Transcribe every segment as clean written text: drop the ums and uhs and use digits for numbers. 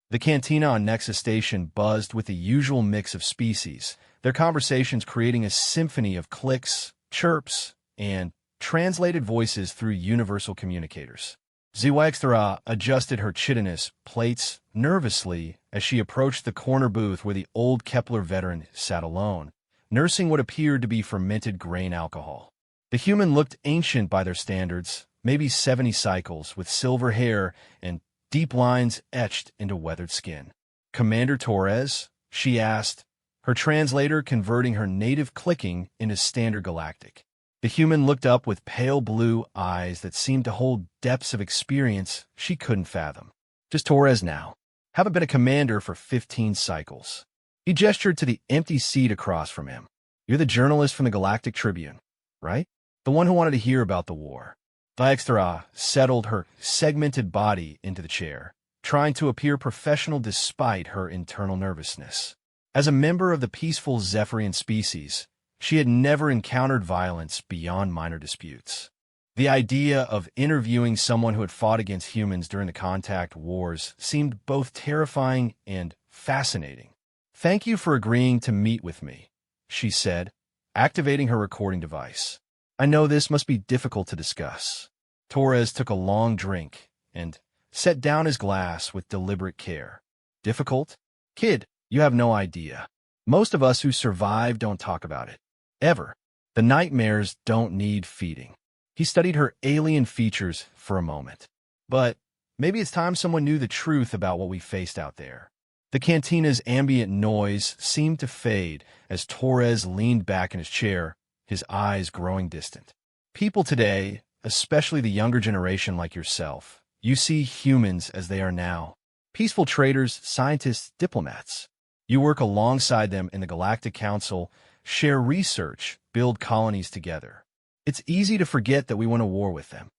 The cantina on Nexus Station buzzed with the usual mix of species, their conversations creating a symphony of clicks, chirps, and translated voices through universal communicators. Ziwaxthara adjusted her chitinous plates nervously as she approached the corner booth where the old Kepler veteran sat alone, nursing what appeared to be fermented grain alcohol. The human looked ancient by their standards, maybe 70 cycles, with silver hair and deep lines etched into weathered skin. "Commander Torres?" she asked, her translator converting her native clicking into standard galactic. The human looked up with pale blue eyes that seemed to hold depths of experience she couldn't fathom. "Just Torres now. Haven't been a commander for 15 cycles." He gestured to the empty seat across from him. "You're the journalist from the Galactic Tribune, right? The one who wanted to hear about the war." Dykstra settled her segmented body into the chair, trying to appear professional despite her internal nervousness. As a member of the peaceful Zephyrian species, she had never encountered violence beyond minor disputes. The idea of interviewing someone who had fought against humans during the contact wars seemed both terrifying and fascinating. "Thank you for agreeing to meet with me," she said, activating her recording device. "I know this must be difficult to discuss." Torres took a long drink and set down his glass with deliberate care. "Difficult? Kid, you have no idea. Most of us who survive don't talk about it. Ever. The nightmares don't need feeding." He studied her alien features for a moment. "But maybe it's time someone knew the truth about what we faced out there." The cantina's ambient noise seemed to fade as Torres leaned back in his chair, his eyes growing distant. "People today, especially the younger generation like yourself, you see humans as they are now. Peaceful traders, scientists, diplomats. You work alongside them in the Galactic Council, share research, build colonies together. It's easy to forget that we went to war with them."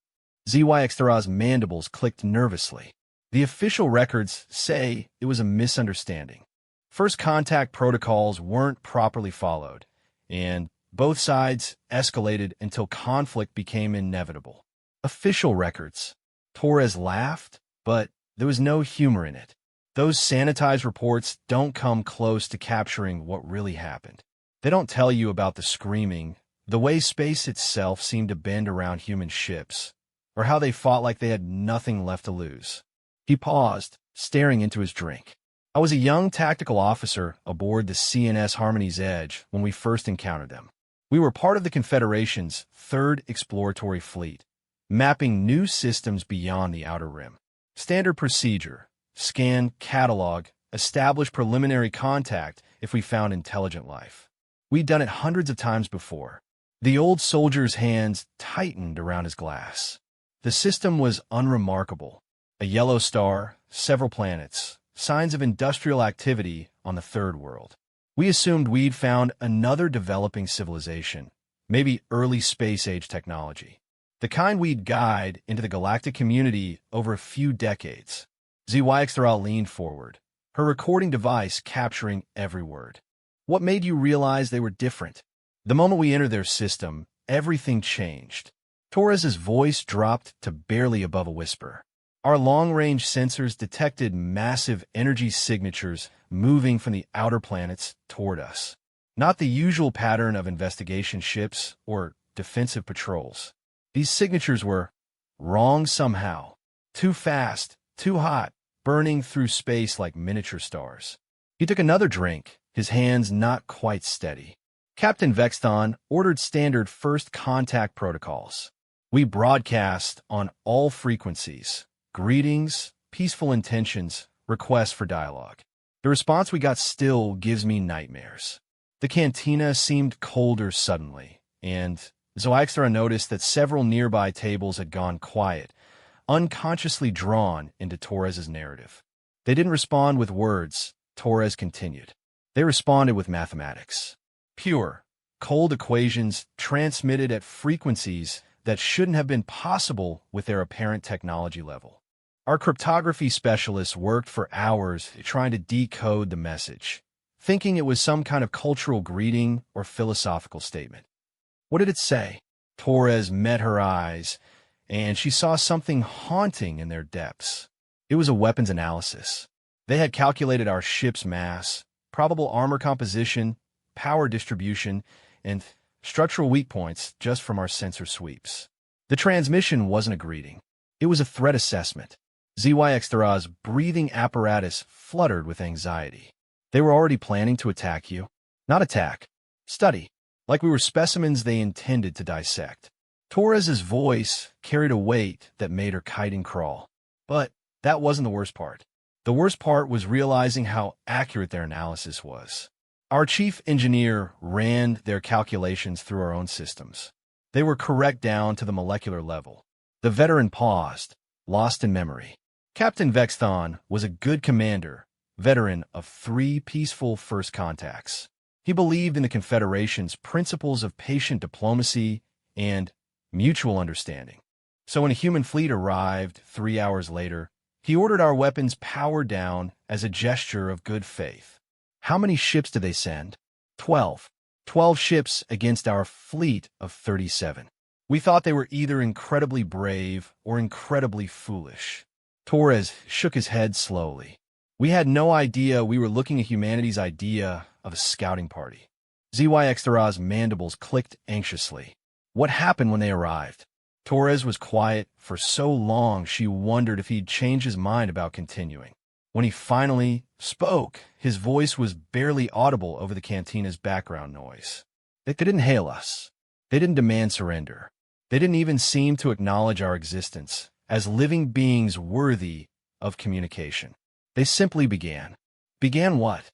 ZYXTRA's mandibles clicked nervously. The official records say it was a misunderstanding. First contact protocols weren't properly followed, and both sides escalated until conflict became inevitable. Official records. Torres laughed, but there was no humor in it. Those sanitized reports don't come close to capturing what really happened. They don't tell you about the screaming, the way space itself seemed to bend around human ships, or how they fought like they had nothing left to lose. He paused, staring into his drink. "I was a young tactical officer aboard the CNS Harmony's Edge when we first encountered them. We were part of the Confederation's 3rd Exploratory Fleet, mapping new systems beyond the Outer Rim. Standard procedure: scan, catalog, establish preliminary contact if we found intelligent life. We'd done it hundreds of times before." The old soldier's hands tightened around his glass. The system was unremarkable. A yellow star, several planets, signs of industrial activity on the Third World. We assumed we'd found another developing civilization, maybe early space-age technology. The kind we'd guide into the galactic community over a few decades. ZYXTRA leaned forward, her recording device capturing every word. "What made you realize they were different?" "The moment we entered their system, everything changed." Torres's voice dropped to barely above a whisper. "Our long-range sensors detected massive energy signatures moving from the outer planets toward us. Not the usual pattern of investigation ships or defensive patrols. These signatures were wrong somehow. Too fast, too hot, burning through space like miniature stars." He took another drink, his hands not quite steady. "Captain Vexton ordered standard first contact protocols. We broadcast on all frequencies. Greetings, peaceful intentions, requests for dialogue. The response we got still gives me nightmares." The cantina seemed colder suddenly, and Zoixtra noticed that several nearby tables had gone quiet, unconsciously drawn into Torres's narrative. "They didn't respond with words," Torres continued. "They responded with mathematics. Pure, cold equations transmitted at frequencies that shouldn't have been possible with their apparent technology level. Our cryptography specialists worked for hours trying to decode the message, thinking it was some kind of cultural greeting or philosophical statement." "What did it say?" Torres met her eyes, and she saw something haunting in their depths. It was a weapons analysis. They had calculated our ship's mass, probable armor composition, power distribution, and structural weak points just from our sensor sweeps. The transmission wasn't a greeting. It was a threat assessment. ZYX-Thara's breathing apparatus fluttered with anxiety. They were already planning to attack you. Not attack. Study. Like we were specimens they intended to dissect. Torres's voice carried a weight that made her kite and crawl. But that wasn't the worst part. The worst part was realizing how accurate their analysis was. Our chief engineer ran their calculations through our own systems. They were correct down to the molecular level. The veteran paused, lost in memory. Captain Vexthon was a good commander, veteran of 3 peaceful first contacts. He believed in the Confederation's principles of patient diplomacy and mutual understanding. So when a human fleet arrived 3 hours later, he ordered our weapons powered down as a gesture of good faith. How many ships did they send? 12. 12 ships against our fleet of 37. We thought they were either incredibly brave or incredibly foolish. Torres shook his head slowly. We had no idea we were looking at humanity's idea of a scouting party. ZYX-Thara's mandibles clicked anxiously. What happened when they arrived? Torres was quiet for so long she wondered if he'd changed his mind about continuing. When he finally spoke, his voice was barely audible over the cantina's background noise. They didn't hail us. They didn't demand surrender. They didn't even seem to acknowledge our existence as living beings worthy of communication. They simply began. Began what?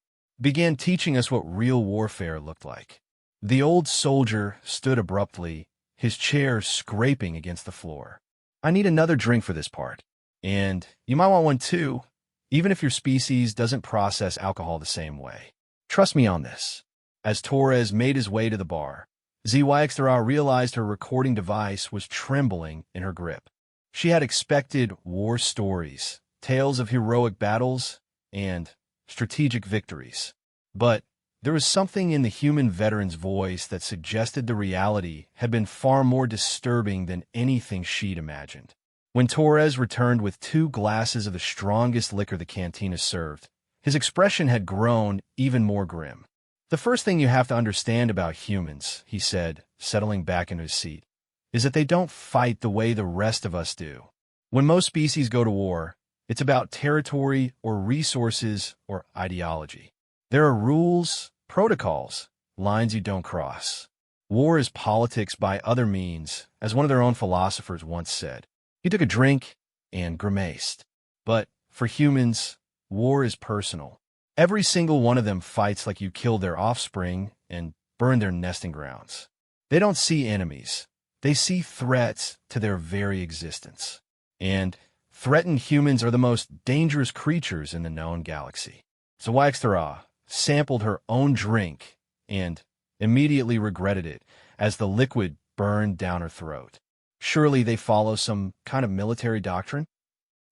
Began teaching us what real warfare looked like. The old soldier stood abruptly, his chair scraping against the floor. I need another drink for this part. And you might want one too, even if your species doesn't process alcohol the same way. Trust me on this. As Torres made his way to the bar, ZYX-Thara realized her recording device was trembling in her grip. She had expected war stories, tales of heroic battles, and strategic victories. But there was something in the human veteran's voice that suggested the reality had been far more disturbing than anything she'd imagined. When Torres returned with 2 glasses of the strongest liquor the cantina served, his expression had grown even more grim. The first thing you have to understand about humans, he said, settling back into his seat, is that they don't fight the way the rest of us do. When most species go to war, it's about territory or resources or ideology. There are rules, protocols, lines you don't cross. War is politics by other means, as one of their own philosophers once said. He took a drink and grimaced. But for humans, war is personal. Every single one of them fights like you killed their offspring and burned their nesting grounds. They don't see enemies. They see threats to their very existence. And threatened humans are the most dangerous creatures in the known galaxy. ZYX-Thara sampled her own drink and immediately regretted it as the liquid burned down her throat. Surely they follow some kind of military doctrine?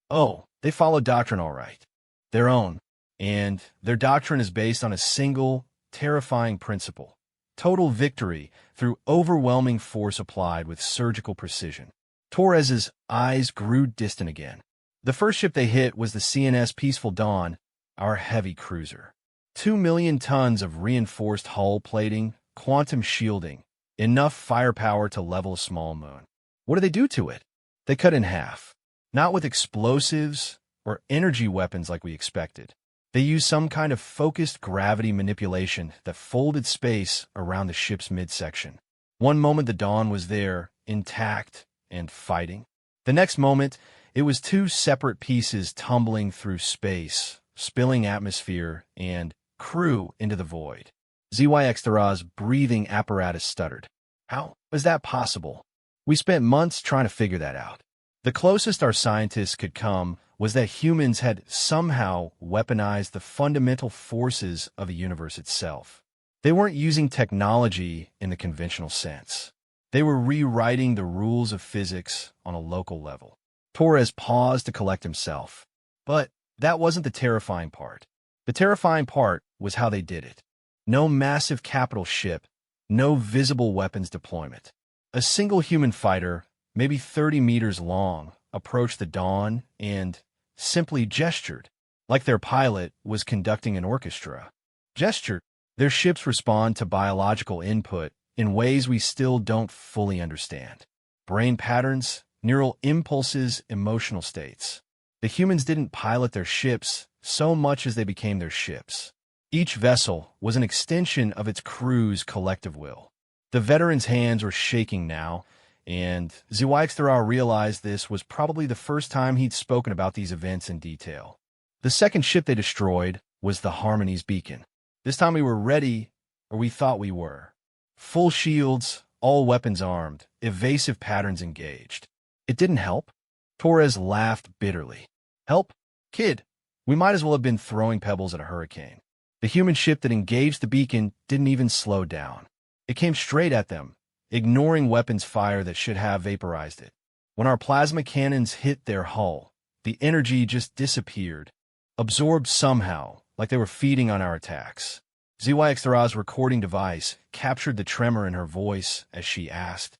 Oh, they follow doctrine all right. Their own. And their doctrine is based on a single, terrifying principle. Total victory through overwhelming force applied with surgical precision. Torres's eyes grew distant again. The first ship they hit was the CNS Peaceful Dawn, our heavy cruiser. 2 million tons of reinforced hull plating, quantum shielding, enough firepower to level a small moon. What do they do to it? They cut in half. Not with explosives or energy weapons like we expected. They used some kind of focused gravity manipulation that folded space around the ship's midsection. One moment the Dawn was there, intact and fighting. The next moment, it was 2 separate pieces tumbling through space, spilling atmosphere and crew into the void. ZYX-Thara's breathing apparatus stuttered. How was that possible? We spent months trying to figure that out. The closest our scientists could come was that humans had somehow weaponized the fundamental forces of the universe itself. They weren't using technology in the conventional sense. They were rewriting the rules of physics on a local level. Torres paused to collect himself. But that wasn't the terrifying part. The terrifying part was how they did it. No massive capital ship, no visible weapons deployment. A single human fighter, maybe 30 meters long, approached the Dawn and simply gestured. like their pilot was conducting an orchestra. Gesture. Their ships respond to biological input in ways we still don't fully understand. Brain patterns, neural impulses, emotional states. The humans didn't pilot their ships so much as they became their ships. Each vessel was an extension of its crew's collective will. The veterans' hands were shaking now, and HFY realized this was probably the first time he'd spoken about these events in detail. The second ship they destroyed was the Harmony's beacon. This time we were ready, or we thought we were. Full shields, all weapons armed, evasive patterns engaged. It didn't help. Torres laughed bitterly. Help? Kid, we might as well have been throwing pebbles at a hurricane. The human ship that engaged the beacon didn't even slow down. It came straight at them, ignoring weapons fire that should have vaporized it. When our plasma cannons hit their hull, the energy just disappeared, absorbed somehow, like they were feeding on our attacks. HFY's recording device captured the tremor in her voice as she asked,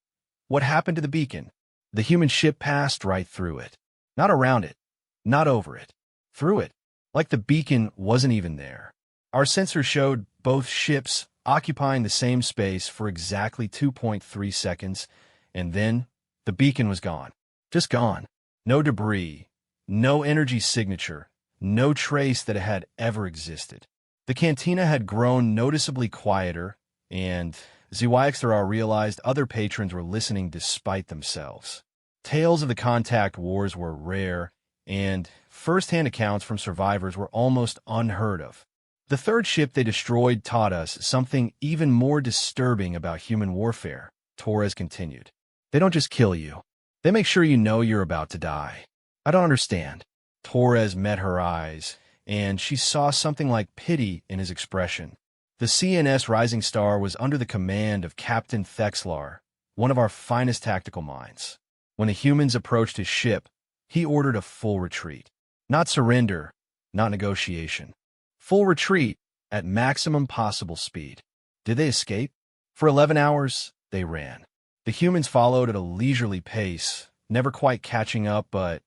"What happened to the beacon?" The human ship passed right through it. Not around it, not over it, through it, like the beacon wasn't even there. Our sensor showed both ships occupying the same space for exactly 2.3 seconds, and then the beacon was gone. Just gone. No debris, no energy signature, no trace that it had ever existed. The cantina had grown noticeably quieter, and HFY realized other patrons were listening despite themselves. Tales of the contact wars were rare, and first-hand accounts from survivors were almost unheard of. The third ship they destroyed taught us something even more disturbing about human warfare, Torres continued. They don't just kill you. They make sure you know you're about to die. I don't understand. Torres met her eyes, and she saw something like pity in his expression. The CNS Rising Star was under the command of Captain Thexlar, one of our finest tactical minds. When the humans approached his ship, he ordered a full retreat. Not surrender, not negotiation. Full retreat at maximum possible speed. Did they escape? For 11 hours, they ran. The humans followed at a leisurely pace, never quite catching up, but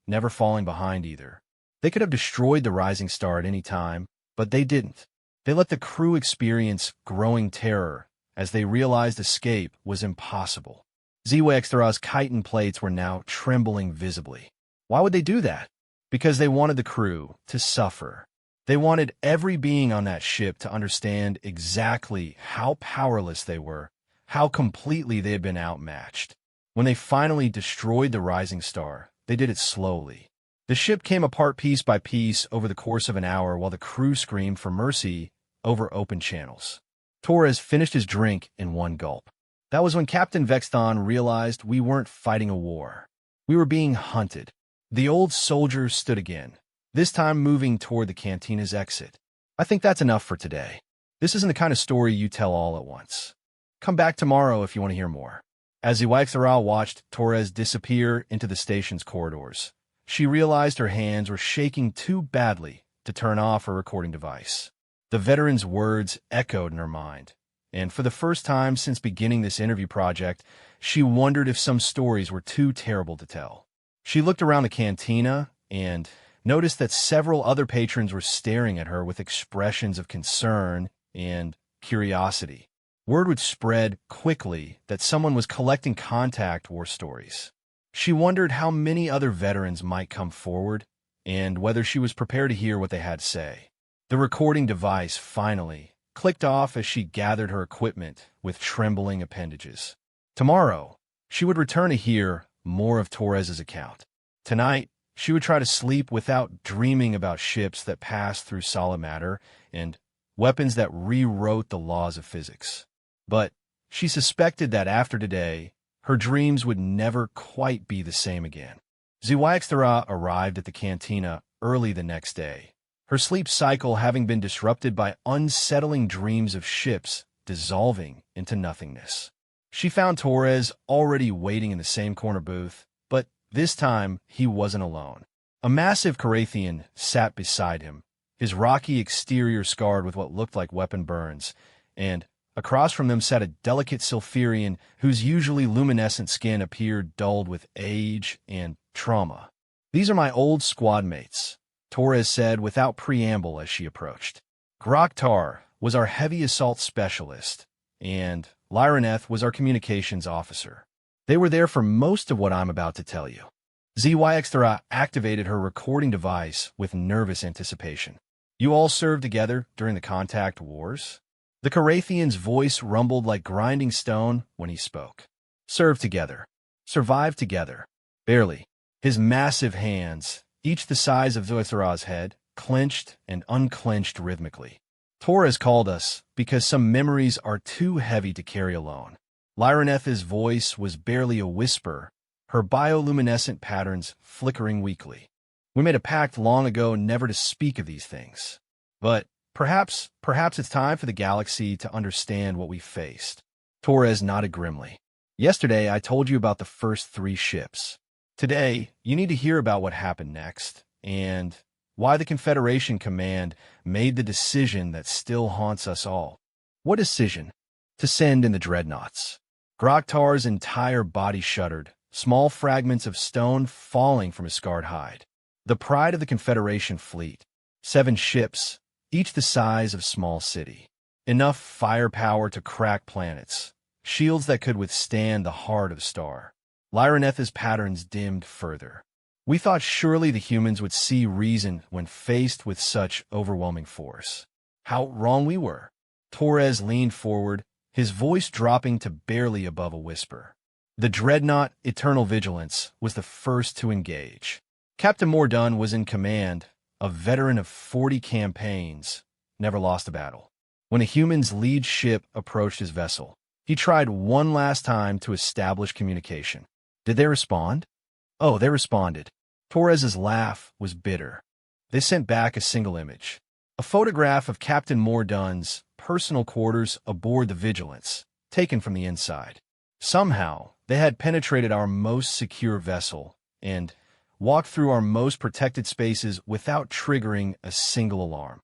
never falling behind either. They could have destroyed the Rising Star at any time, but they didn't. They let the crew experience growing terror as they realized escape was impossible. HFY's chitin plates were now trembling visibly. Why would they do that? Because they wanted the crew to suffer. They wanted every being on that ship to understand exactly how powerless they were, how completely they had been outmatched. When they finally destroyed the Rising Star, they did it slowly. The ship came apart piece by piece over the course of an hour while the crew screamed for mercy over open channels. Torres finished his drink in one gulp. That was when Captain Vexton realized we weren't fighting a war. We were being hunted. The old soldier stood again, this time moving toward the cantina's exit. I think that's enough for today. This isn't the kind of story you tell all at once. Come back tomorrow if you want to hear more. As HFY watched Torres disappear into the station's corridors, she realized her hands were shaking too badly to turn off her recording device. The veteran's words echoed in her mind, and for the first time since beginning this interview project, she wondered if some stories were too terrible to tell. She looked around the cantina and noticed that several other patrons were staring at her with expressions of concern and curiosity. Word would spread quickly that someone was collecting contact war stories. She wondered how many other veterans might come forward and whether she was prepared to hear what they had to say. The recording device finally clicked off as she gathered her equipment with trembling appendages. Tomorrow, she would return to hear more of Torres's account. Tonight, she would try to sleep without dreaming about ships that passed through solid matter and weapons that rewrote the laws of physics. But she suspected that after today, her dreams would never quite be the same again. HFY arrived at the cantina early the next day, her sleep cycle having been disrupted by unsettling dreams of ships dissolving into nothingness. She found Torres already waiting in the same corner booth, but this time he wasn't alone. A massive Carathian sat beside him, his rocky exterior scarred with what looked like weapon burns, and across from them sat a delicate Sylphirian whose usually luminescent skin appeared dulled with age and trauma. "These are my old squad mates," Torres said without preamble as she approached. Groktar was our heavy assault specialist, and Lyraneth was our communications officer. They were there for most of what I'm about to tell you. ZYXThra activated her recording device with nervous anticipation. You all served together during the contact wars? The Carathian's voice rumbled like grinding stone when he spoke. Served together. Survived together. Barely. His massive hands, each the size of ZYXThra's head, clenched and unclenched rhythmically. Torres called us because some memories are too heavy to carry alone. Lyraneth's voice was barely a whisper, her bioluminescent patterns flickering weakly. We made a pact long ago never to speak of these things. But perhaps it's time for the galaxy to understand what we faced. Torres nodded grimly. Yesterday, I told you about the first 3 ships. Today, you need to hear about what happened next, and why the Confederation Command made the decision that still haunts us all. What decision? To send in the dreadnoughts. Groktar's entire body shuddered, small fragments of stone falling from his scarred hide. The pride of the Confederation fleet. 7 ships, each the size of small city. Enough firepower to crack planets. Shields that could withstand the heart of a star. Lyraneth's patterns dimmed further. We thought surely the humans would see reason when faced with such overwhelming force. How wrong we were. Torres leaned forward, his voice dropping to barely above a whisper. The dreadnought Eternal Vigilance was the first to engage. Captain Mordun was in command, a veteran of 40 campaigns, never lost a battle. When a human's lead ship approached his vessel, he tried one last time to establish communication. Did they respond? Oh, they responded. Torres's laugh was bitter. They sent back a single image. A photograph of Captain Mordun's personal quarters aboard the Vigilance, taken from the inside. Somehow, they had penetrated our most secure vessel and walked through our most protected spaces without triggering a single alarm.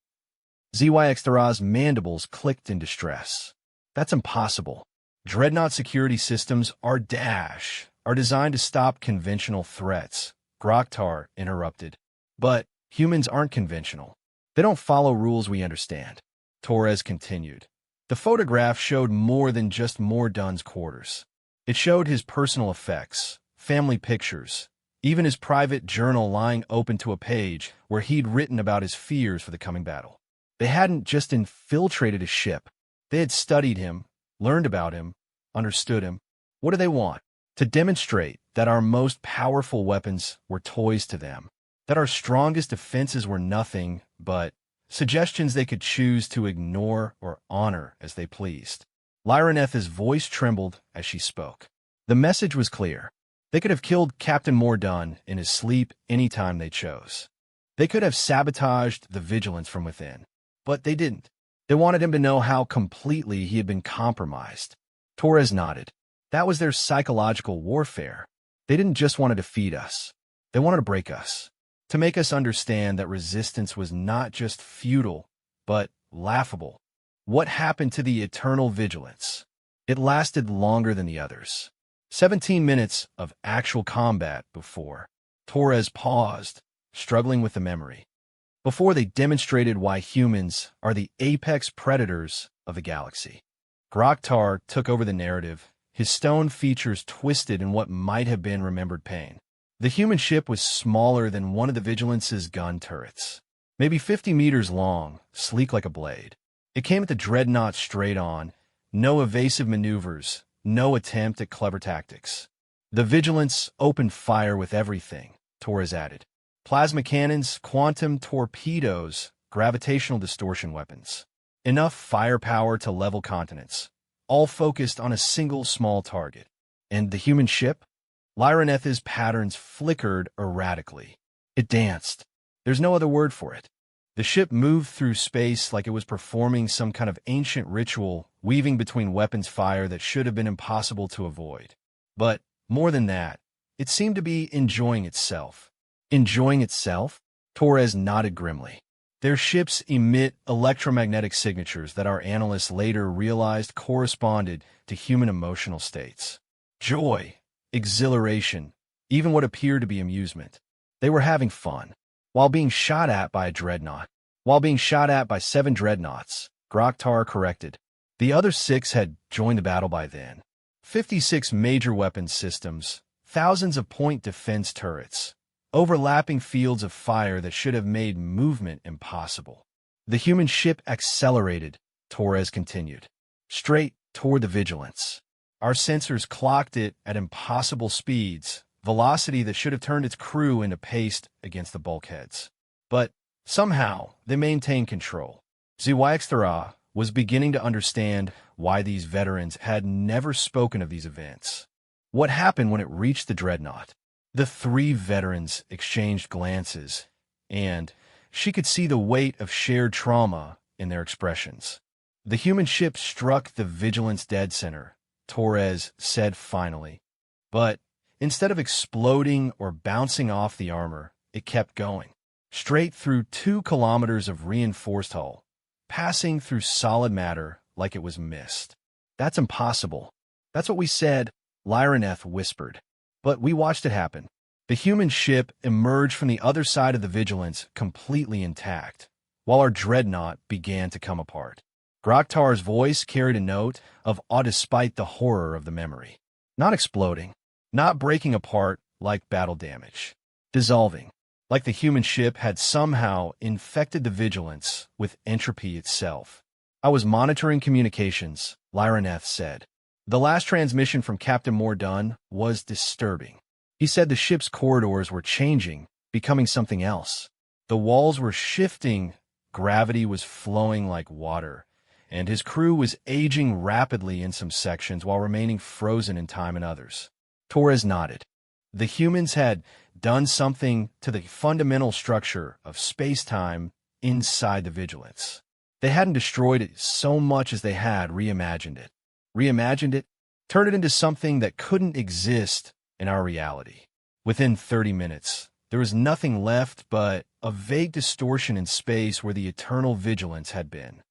ZYXThra's mandibles clicked in distress. That's impossible. Dreadnought security systems are designed to stop conventional threats, Groktar interrupted. But humans aren't conventional. They don't follow rules we understand. Torres continued. The photograph showed more than just Mordun's quarters. It showed his personal effects, family pictures, even his private journal lying open to a page where he'd written about his fears for the coming battle. They hadn't just infiltrated his ship. They had studied him, learned about him, understood him. What do they want? To demonstrate that our most powerful weapons were toys to them, that our strongest defenses were nothing but suggestions they could choose to ignore or honor as they pleased. Lyraneth's voice trembled as she spoke. The message was clear. They could have killed Captain Mordun in his sleep any time they chose. They could have sabotaged the Vigilance from within, but they didn't. They wanted him to know how completely he had been compromised. Torres nodded. That was their psychological warfare. They didn't just want to defeat us. They wanted to break us, to make us understand that resistance was not just futile, but laughable. What happened to the Eternal Vigilance? It lasted longer than the others. 17 minutes of actual combat before. Torres paused, struggling with the memory. Before they demonstrated why humans are the apex predators of the galaxy. Groktar took over the narrative, his stone features twisted in what might have been remembered pain. The human ship was smaller than one of the Vigilance's gun turrets, maybe 50 meters long, sleek like a blade. It came at the dreadnought straight on, no evasive maneuvers, no attempt at clever tactics. The Vigilance opened fire with everything, Torres added. Plasma cannons, quantum torpedoes, gravitational distortion weapons. Enough firepower to level continents, all focused on a single small target. And the human ship? Lyraneth's patterns flickered erratically. It danced. There's no other word for it. The ship moved through space like it was performing some kind of ancient ritual, weaving between weapons fire that should have been impossible to avoid. But, more than that, it seemed to be enjoying itself. Enjoying itself? Torres nodded grimly. Their ships emit electromagnetic signatures that our analysts later realized corresponded to human emotional states. Joy, exhilaration, even what appeared to be amusement. They were having fun. while being shot at by a dreadnought. While being shot at by 7 dreadnoughts, Groktar corrected. The other 6 had joined the battle by then. 56 major weapons systems, thousands of point defense turrets, overlapping fields of fire that should have made movement impossible. The human ship accelerated, Torres continued, straight toward the Vigilance. Our sensors clocked it at impossible speeds, velocity that should have turned its crew into paste against the bulkheads. But somehow, they maintained control. HFY was beginning to understand why these veterans had never spoken of these events. What happened when it reached the dreadnought? The 3 veterans exchanged glances, and she could see the weight of shared trauma in their expressions. The human ship struck the Vigilance dead center, Torres said finally. But instead of exploding or bouncing off the armor, it kept going, straight through 2 kilometers of reinforced hull, passing through solid matter like it was mist. That's impossible. That's what we said, Lyraneth whispered. But we watched it happen. The human ship emerged from the other side of the Vigilance completely intact, while our dreadnought began to come apart. Groktar's voice carried a note of awe despite the horror of the memory. Not exploding, not breaking apart like battle damage, dissolving, like the human ship had somehow infected the Vigilance with entropy itself. I was monitoring communications, Lyraneth said. The last transmission from Captain Mordun was disturbing. He said the ship's corridors were changing, becoming something else. The walls were shifting, gravity was flowing like water, and his crew was aging rapidly in some sections while remaining frozen in time in others. Torres nodded. The humans had done something to the fundamental structure of space-time inside the Vigilance. They hadn't destroyed it so much as they had reimagined it. Reimagined it, turned it into something that couldn't exist in our reality. Within 30 minutes, there was nothing left but a vague distortion in space where the eternal Vigilance had been.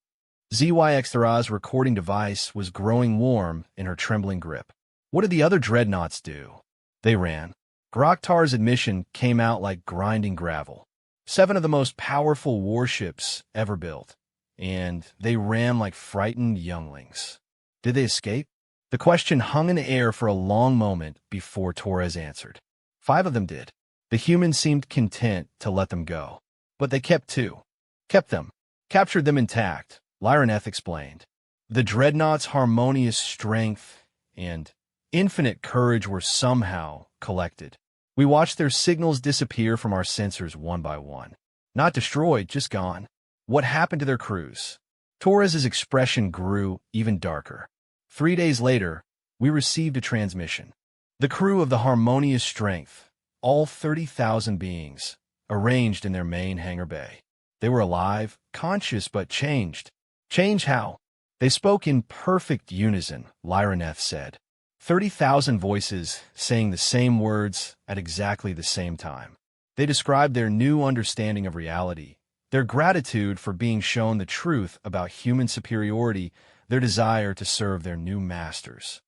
HFY's recording device was growing warm in her trembling grip. What did the other dreadnoughts do? They ran. Groktar's admission came out like grinding gravel. 7 of the most powerful warships ever built, and they ran like frightened younglings. Did they escape? The question hung in the air for a long moment before Torres answered. 5 of them did. The humans seemed content to let them go. But they kept 2. Kept them. Captured them intact, Lyraneth explained. The dreadnought's harmonious strength and infinite courage were somehow collected. We watched their signals disappear from our sensors one by one. Not destroyed, just gone. What happened to their crews? Torres's expression grew even darker. 3 days later, we received a transmission. The crew of the Harmonious Strength, all 30,000 beings, arranged in their main hangar bay. They were alive, conscious, but changed. Change how? They spoke in perfect unison, Lyraneth said. 30,000 voices saying the same words at exactly the same time. They described their new understanding of reality, their gratitude for being shown the truth about human superiority, their desire to serve their new masters.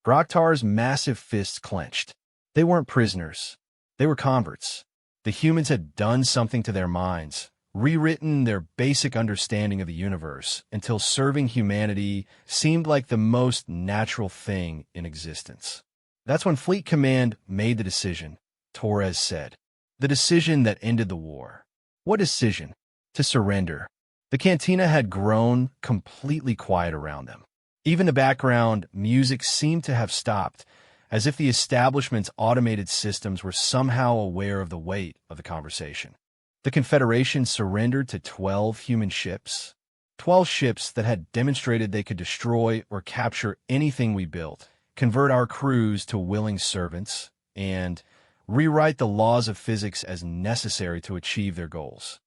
Groktar's massive fists clenched. They weren't prisoners. They were converts. The humans had done something to their minds, rewritten their basic understanding of the universe until serving humanity seemed like the most natural thing in existence. That's when Fleet Command made the decision, Torres said. The decision that ended the war. What decision? To surrender. The cantina had grown completely quiet around them. Even the background music seemed to have stopped, as if the establishment's automated systems were somehow aware of the weight of the conversation. The Confederation surrendered to 12 human ships. 12 ships that had demonstrated they could destroy or capture anything we built, convert our crews to willing servants, and rewrite the laws of physics as necessary to achieve their goals.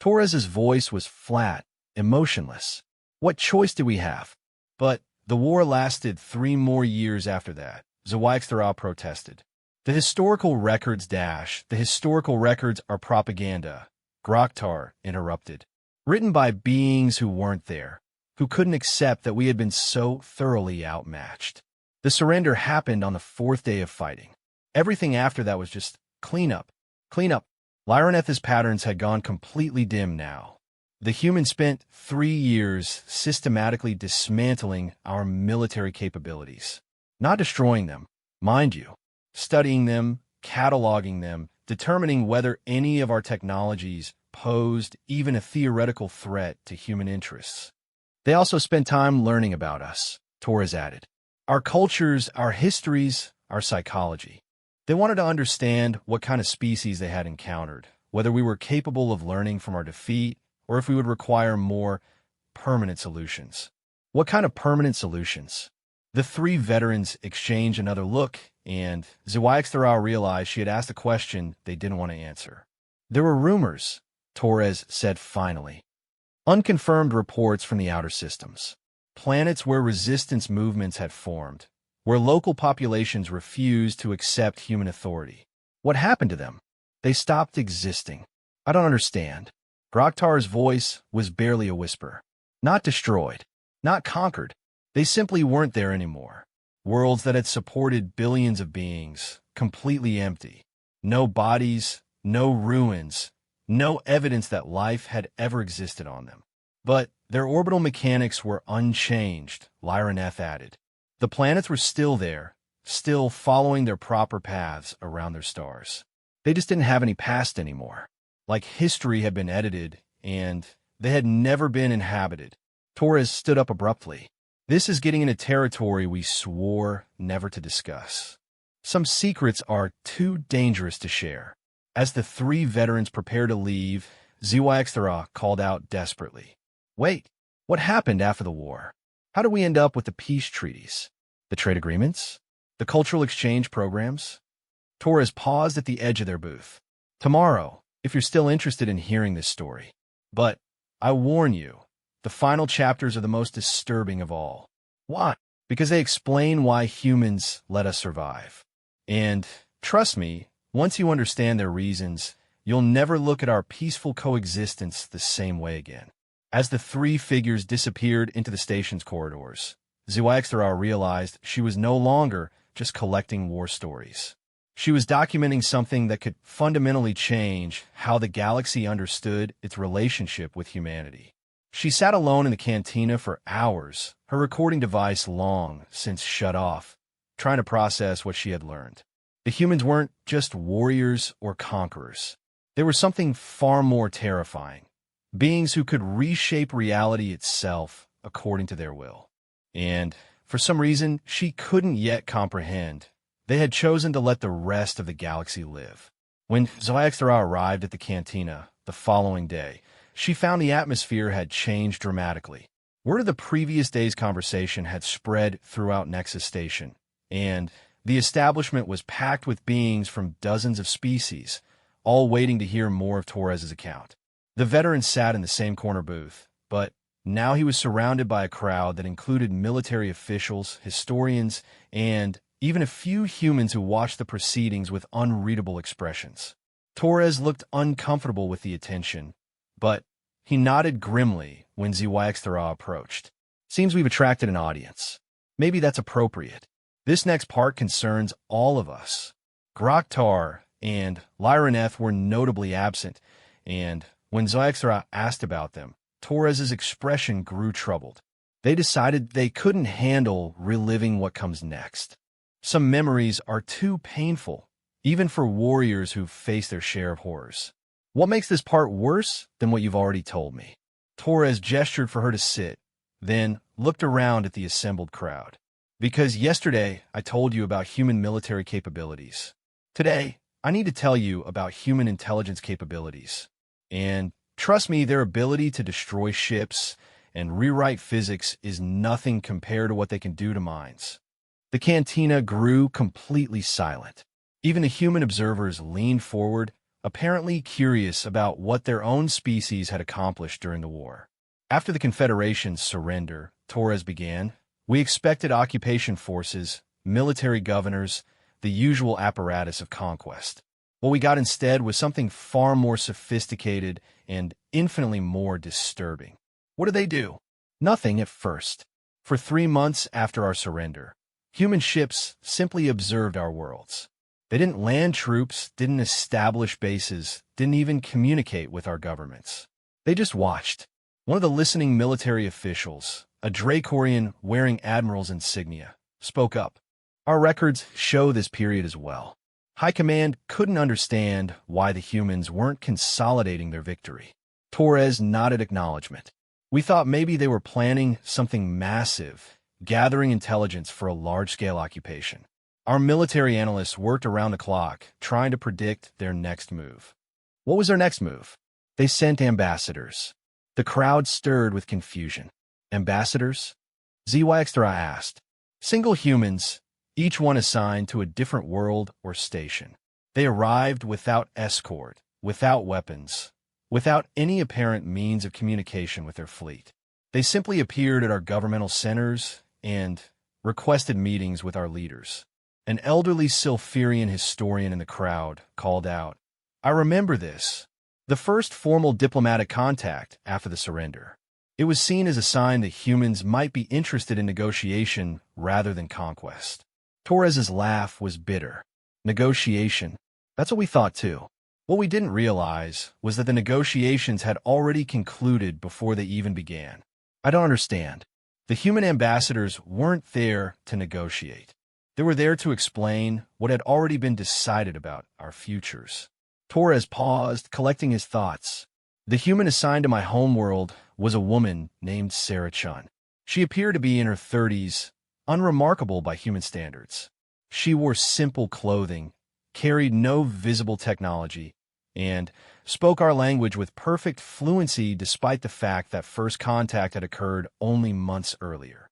Torres's voice was flat, emotionless. What choice did we have? But the war lasted 3 more years after that. HFY protested. The historical records the historical records are propaganda, Groktar interrupted. Written by beings who weren't there, who couldn't accept that we had been so thoroughly outmatched. The surrender happened on the 4th day of fighting. Everything after that was just cleanup, cleanup. Lyraneth's patterns had gone completely dim now. The humans spent 3 years systematically dismantling our military capabilities. Not destroying them, mind you. Studying them, cataloging them, determining whether any of our technologies posed even a theoretical threat to human interests. They also spent time learning about us, Torres added. Our cultures, our histories, our psychology. They wanted to understand what kind of species they had encountered, whether we were capable of learning from our defeat, or if we would require more permanent solutions. What kind of permanent solutions? The three veterans exchanged another look, and Zhuangzi realized she had asked a question they didn't want to answer. There were rumors, Torres said finally. Unconfirmed reports from the outer systems. Planets where resistance movements had formed, where local populations refused to accept human authority. What happened to them? They stopped existing. I don't understand. Groktar's voice was barely a whisper. Not destroyed. Not conquered. They simply weren't there anymore. Worlds that had supported billions of beings, completely empty. No bodies, no ruins, no evidence that life had ever existed on them. But their orbital mechanics were unchanged, Lyraneth added. The planets were still there, still following their proper paths around their stars. They just didn't have any past anymore. Like history had been edited, and they had never been inhabited. Torres stood up abruptly. This is getting into territory we swore never to discuss. Some secrets are too dangerous to share. As the three veterans prepared to leave, Zhuangzi called out desperately. Wait, what happened after the war? How did we end up with the peace treaties? The trade agreements? The cultural exchange programs? Torres paused at the edge of their booth. Tomorrow, if you're still interested in hearing this story. But, I warn you, the final chapters are the most disturbing of all. Why? Because they explain why humans let us survive. And, trust me, once you understand their reasons, you'll never look at our peaceful coexistence the same way again. As the three figures disappeared into the station's corridors, Zhuangzi realized she was no longer just collecting war stories. She was documenting something that could fundamentally change how the galaxy understood its relationship with humanity. She sat alone in the cantina for hours, her recording device long since shut off, trying to process what she had learned. The humans weren't just warriors or conquerors. They were something far more terrifying. Beings who could reshape reality itself according to their will. And, for some reason, she couldn't yet comprehend. They had chosen to let the rest of the galaxy live. When Zhuangzi arrived at the cantina the following day, she found the atmosphere had changed dramatically. Word of the previous day's conversation had spread throughout Nexus Station, and the establishment was packed with beings from dozens of species, all waiting to hear more of Torres's account. The veteran sat in the same corner booth, but now he was surrounded by a crowd that included military officials, historians, and even a few humans who watched the proceedings with unreadable expressions. Torres looked uncomfortable with the attention, but he nodded grimly when Zhuangzi approached. Seems we've attracted an audience. Maybe that's appropriate. This next part concerns all of us. Groktar and Lyraneth were notably absent, and when Zhuangzi asked about them, Torres's expression grew troubled. They decided they couldn't handle reliving what comes next. Some memories are too painful, even for warriors who've faced their share of horrors. What makes this part worse than what you've already told me? Torres gestured for her to sit, then looked around at the assembled crowd. Because yesterday I told you about human military capabilities. Today, I need to tell you about human intelligence capabilities. And trust me, their ability to destroy ships and rewrite physics is nothing compared to what they can do to minds. The cantina grew completely silent. Even the human observers leaned forward, apparently curious about what their own species had accomplished during the war. After the Confederation's surrender, Torres began, we expected occupation forces, military governors, the usual apparatus of conquest. What we got instead was something far more sophisticated and infinitely more disturbing. What did they do? Nothing at first. For 3 months after our surrender, human ships simply observed our worlds. They didn't land troops, didn't establish bases, didn't even communicate with our governments. They just watched. One of the listening military officials, a Dracorian wearing admiral's insignia, spoke up. Our records show this period as well. High Command couldn't understand why the humans weren't consolidating their victory. Torres nodded acknowledgement. We thought maybe they were planning something massive, gathering intelligence for a large-scale occupation. Our military analysts worked around the clock, trying to predict their next move. What was their next move? They sent ambassadors. The crowd stirred with confusion. Ambassadors? ZYXtra asked. Single humans, each one assigned to a different world or station. They arrived without escort, without weapons, without any apparent means of communication with their fleet. They simply appeared at our governmental centers and requested meetings with our leaders. An elderly Silphirian historian in the crowd called out, I remember this. The first formal diplomatic contact after the surrender. It was seen as a sign that humans might be interested in negotiation rather than conquest. Torres's laugh was bitter. Negotiation. That's what we thought too. What we didn't realize was that the negotiations had already concluded before they even began. I don't understand. The human ambassadors weren't there to negotiate. They were there to explain what had already been decided about our futures. Torres paused, collecting his thoughts. The human assigned to my homeworld was a woman named Sarah Chun. She appeared to be in her 30s, unremarkable by human standards. She wore simple clothing, carried no visible technology, and spoke our language with perfect fluency despite the fact that first contact had occurred only months earlier.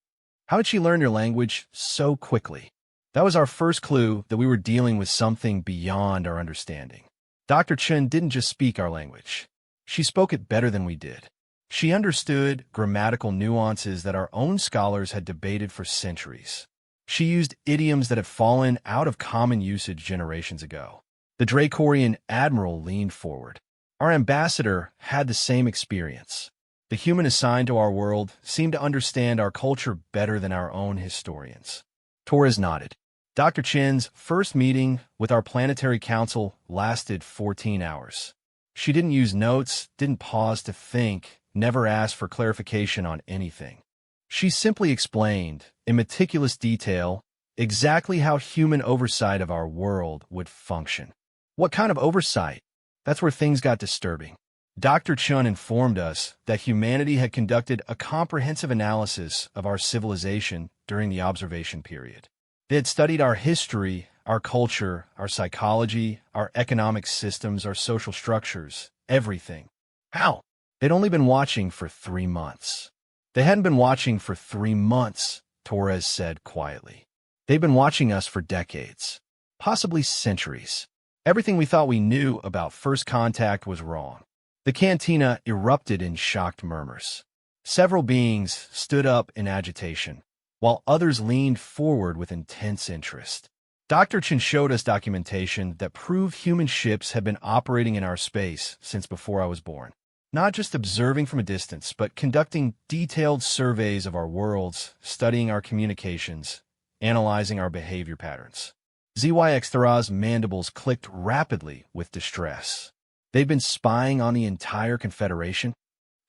How did she learn your language so quickly? That was our first clue that we were dealing with something beyond our understanding. Dr. Chun didn't just speak our language. She spoke it better than we did. She understood grammatical nuances that our own scholars had debated for centuries. She used idioms that had fallen out of common usage generations ago. The Dracorian admiral leaned forward. Our ambassador had the same experience. The human assigned to our world seemed to understand our culture better than our own historians. Torres nodded. Dr. Chen's first meeting with our planetary council lasted 14 hours. She didn't use notes, didn't pause to think, never asked for clarification on anything. She simply explained, in meticulous detail, exactly how human oversight of our world would function. What kind of oversight? That's where things got disturbing. Dr. Chun informed us that humanity had conducted a comprehensive analysis of our civilization during the observation period. They had studied our history, our culture, our psychology, our economic systems, our social structures, everything. How? They'd only been watching for 3 months. They hadn't been watching for 3 months, Torres said quietly. They'd been watching us for decades, possibly centuries. Everything we thought we knew about first contact was wrong. The cantina erupted in shocked murmurs. Several beings stood up in agitation, while others leaned forward with intense interest. Dr. Chen showed us documentation that proved human ships had been operating in our space since before I was born. Not just observing from a distance, but conducting detailed surveys of our worlds, studying our communications, analyzing our behavior patterns. ZYXtra's mandibles clicked rapidly with distress. They've been spying on the entire Confederation?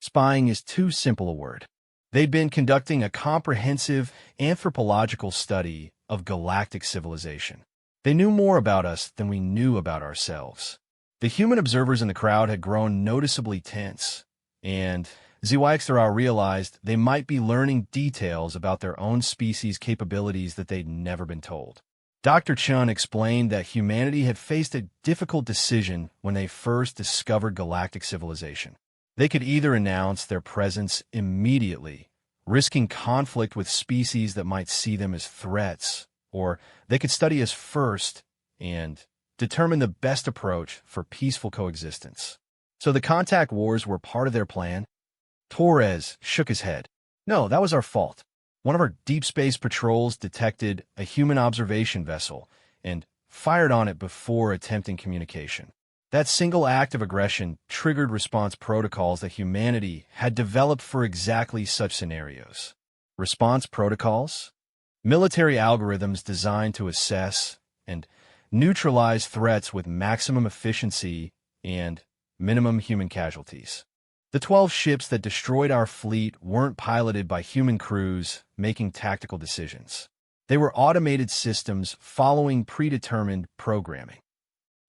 Spying is too simple a word. They'd been conducting a comprehensive anthropological study of galactic civilization. They knew more about us than we knew about ourselves. The human observers in the crowd had grown noticeably tense, and ZYXtra realized they might be learning details about their own species' capabilities that they'd never been told. Dr. Chun explained that humanity had faced a difficult decision when they first discovered galactic civilization. They could either announce their presence immediately, risking conflict with species that might see them as threats, or they could study us first and determine the best approach for peaceful coexistence. So the contact wars were part of their plan? Torres shook his head. No, that was our fault. One of our deep space patrols detected a human observation vessel and fired on it before attempting communication. That single act of aggression triggered response protocols that humanity had developed for exactly such scenarios. Response protocols? Military algorithms designed to assess and neutralize threats with maximum efficiency and minimum human casualties. The 12 ships that destroyed our fleet weren't piloted by human crews making tactical decisions. They were automated systems following predetermined programming.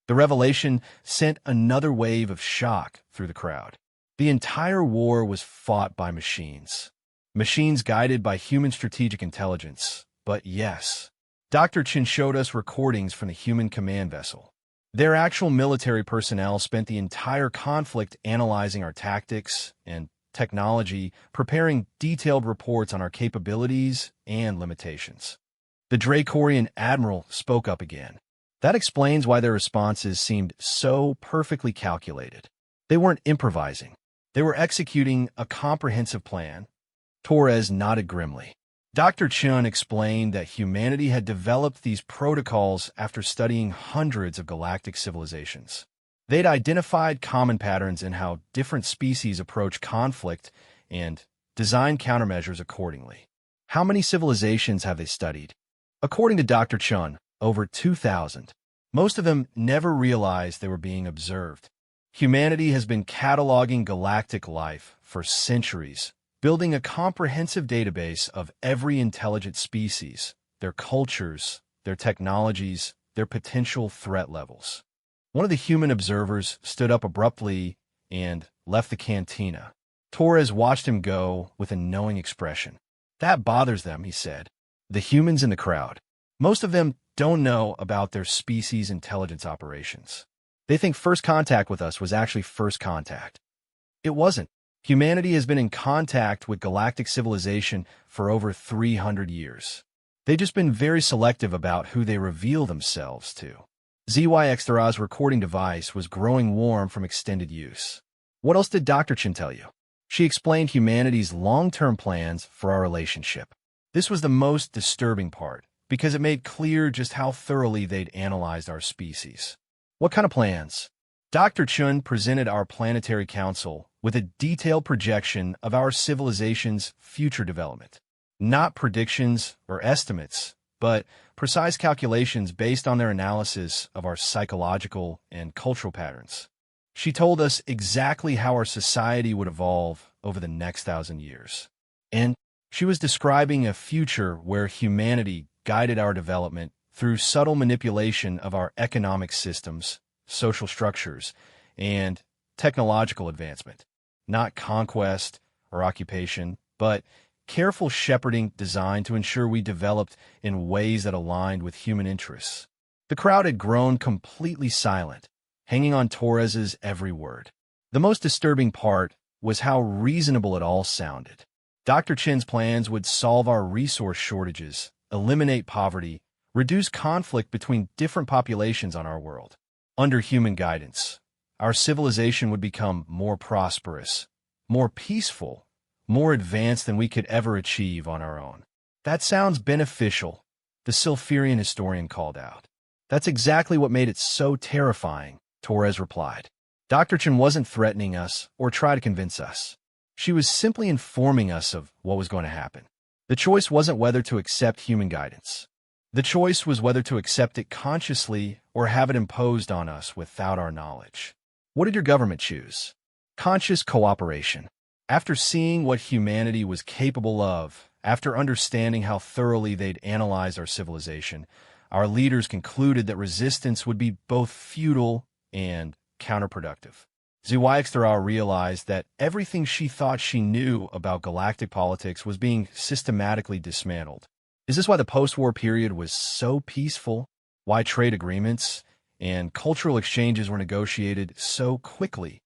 The revelation sent another wave of shock through the crowd. The entire war was fought by machines. Machines guided by human strategic intelligence. But yes, Dr. Chin showed us recordings from the human command vessel. Their actual military personnel spent the entire conflict analyzing our tactics and technology, preparing detailed reports on our capabilities and limitations. The Dracorian admiral spoke up again. That explains why their responses seemed so perfectly calculated. They weren't improvising. They were executing a comprehensive plan. Torres nodded grimly. Dr. Chun explained that humanity had developed these protocols after studying hundreds of galactic civilizations. They'd identified common patterns in how different species approach conflict and designed countermeasures accordingly. How many civilizations have they studied? According to Dr. Chun, over 2,000. Most of them never realized they were being observed. Humanity has been cataloging galactic life for centuries, building a comprehensive database of every intelligent species, their cultures, their technologies, their potential threat levels. One of the human observers stood up abruptly and left the cantina. Torres watched him go with a knowing expression. That bothers them, he said. The humans in the crowd. Most of them don't know about their species' intelligence operations. They think first contact with us was actually first contact. It wasn't. Humanity has been in contact with galactic civilization for over 300 years. They've just been very selective about who they reveal themselves to. HFY's recording device was growing warm from extended use. What else did Dr. Chin tell you? She explained humanity's long-term plans for our relationship. This was the most disturbing part, because it made clear just how thoroughly they'd analyzed our species. What kind of plans? Dr. Chun presented our planetary council with a detailed projection of our civilization's future development. Not predictions or estimates, but precise calculations based on their analysis of our psychological and cultural patterns. She told us exactly how our society would evolve over the next 1,000 years. And she was describing a future where humanity guided our development through subtle manipulation of our economic systems, social structures, and technological advancement. Not conquest or occupation, but careful shepherding designed to ensure we developed in ways that aligned with human interests. The crowd had grown completely silent, hanging on Torres's every word. The most disturbing part was how reasonable it all sounded. Dr. Chin's plans would solve our resource shortages, eliminate poverty, reduce conflict between different populations on our world. Under human guidance, our civilization would become more prosperous, more peaceful, more advanced than we could ever achieve on our own. That sounds beneficial, the Sylphirian historian called out. That's exactly what made it so terrifying, Torres replied. Dr. Chin wasn't threatening us or trying to convince us. She was simply informing us of what was going to happen. The choice wasn't whether to accept human guidance. The choice was whether to accept it consciously or have it imposed on us without our knowledge. What did your government choose? Conscious cooperation. After seeing what humanity was capable of, after understanding how thoroughly they'd analyzed our civilization, our leaders concluded that resistance would be both futile and counterproductive. HFY realized that everything she thought she knew about galactic politics was being systematically dismantled. Is this why the post-war period was so peaceful? Why trade agreements and cultural exchanges were negotiated so quickly?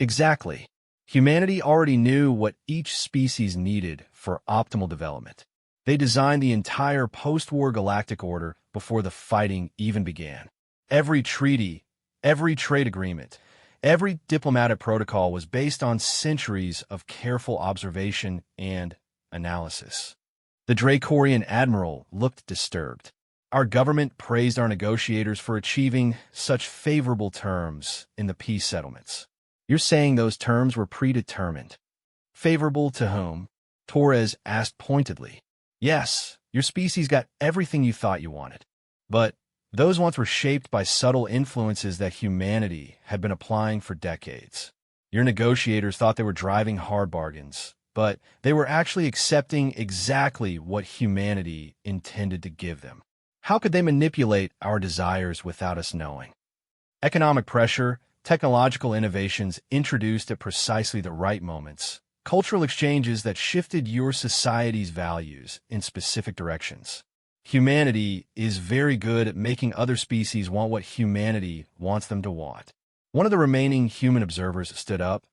Exactly. Humanity already knew what each species needed for optimal development. They designed the entire post-war galactic order before the fighting even began. Every treaty, every trade agreement, every diplomatic protocol was based on centuries of careful observation and analysis. The Dracorian admiral looked disturbed. Our government praised our negotiators for achieving such favorable terms in the peace settlements. You're saying those terms were predetermined. Favorable to whom? Torres asked pointedly. Yes, your species got everything you thought you wanted. But Those ones were shaped by subtle influences that humanity had been applying for decades. Your negotiators thought they were driving hard bargains, but they were actually accepting exactly what humanity intended to give them. How could they manipulate our desires without us knowing? Economic pressure, technological innovations introduced at precisely the right moments, cultural exchanges that shifted your society's values in specific directions. Humanity is very good at making other species want what humanity wants them to want. One of the remaining human observers stood up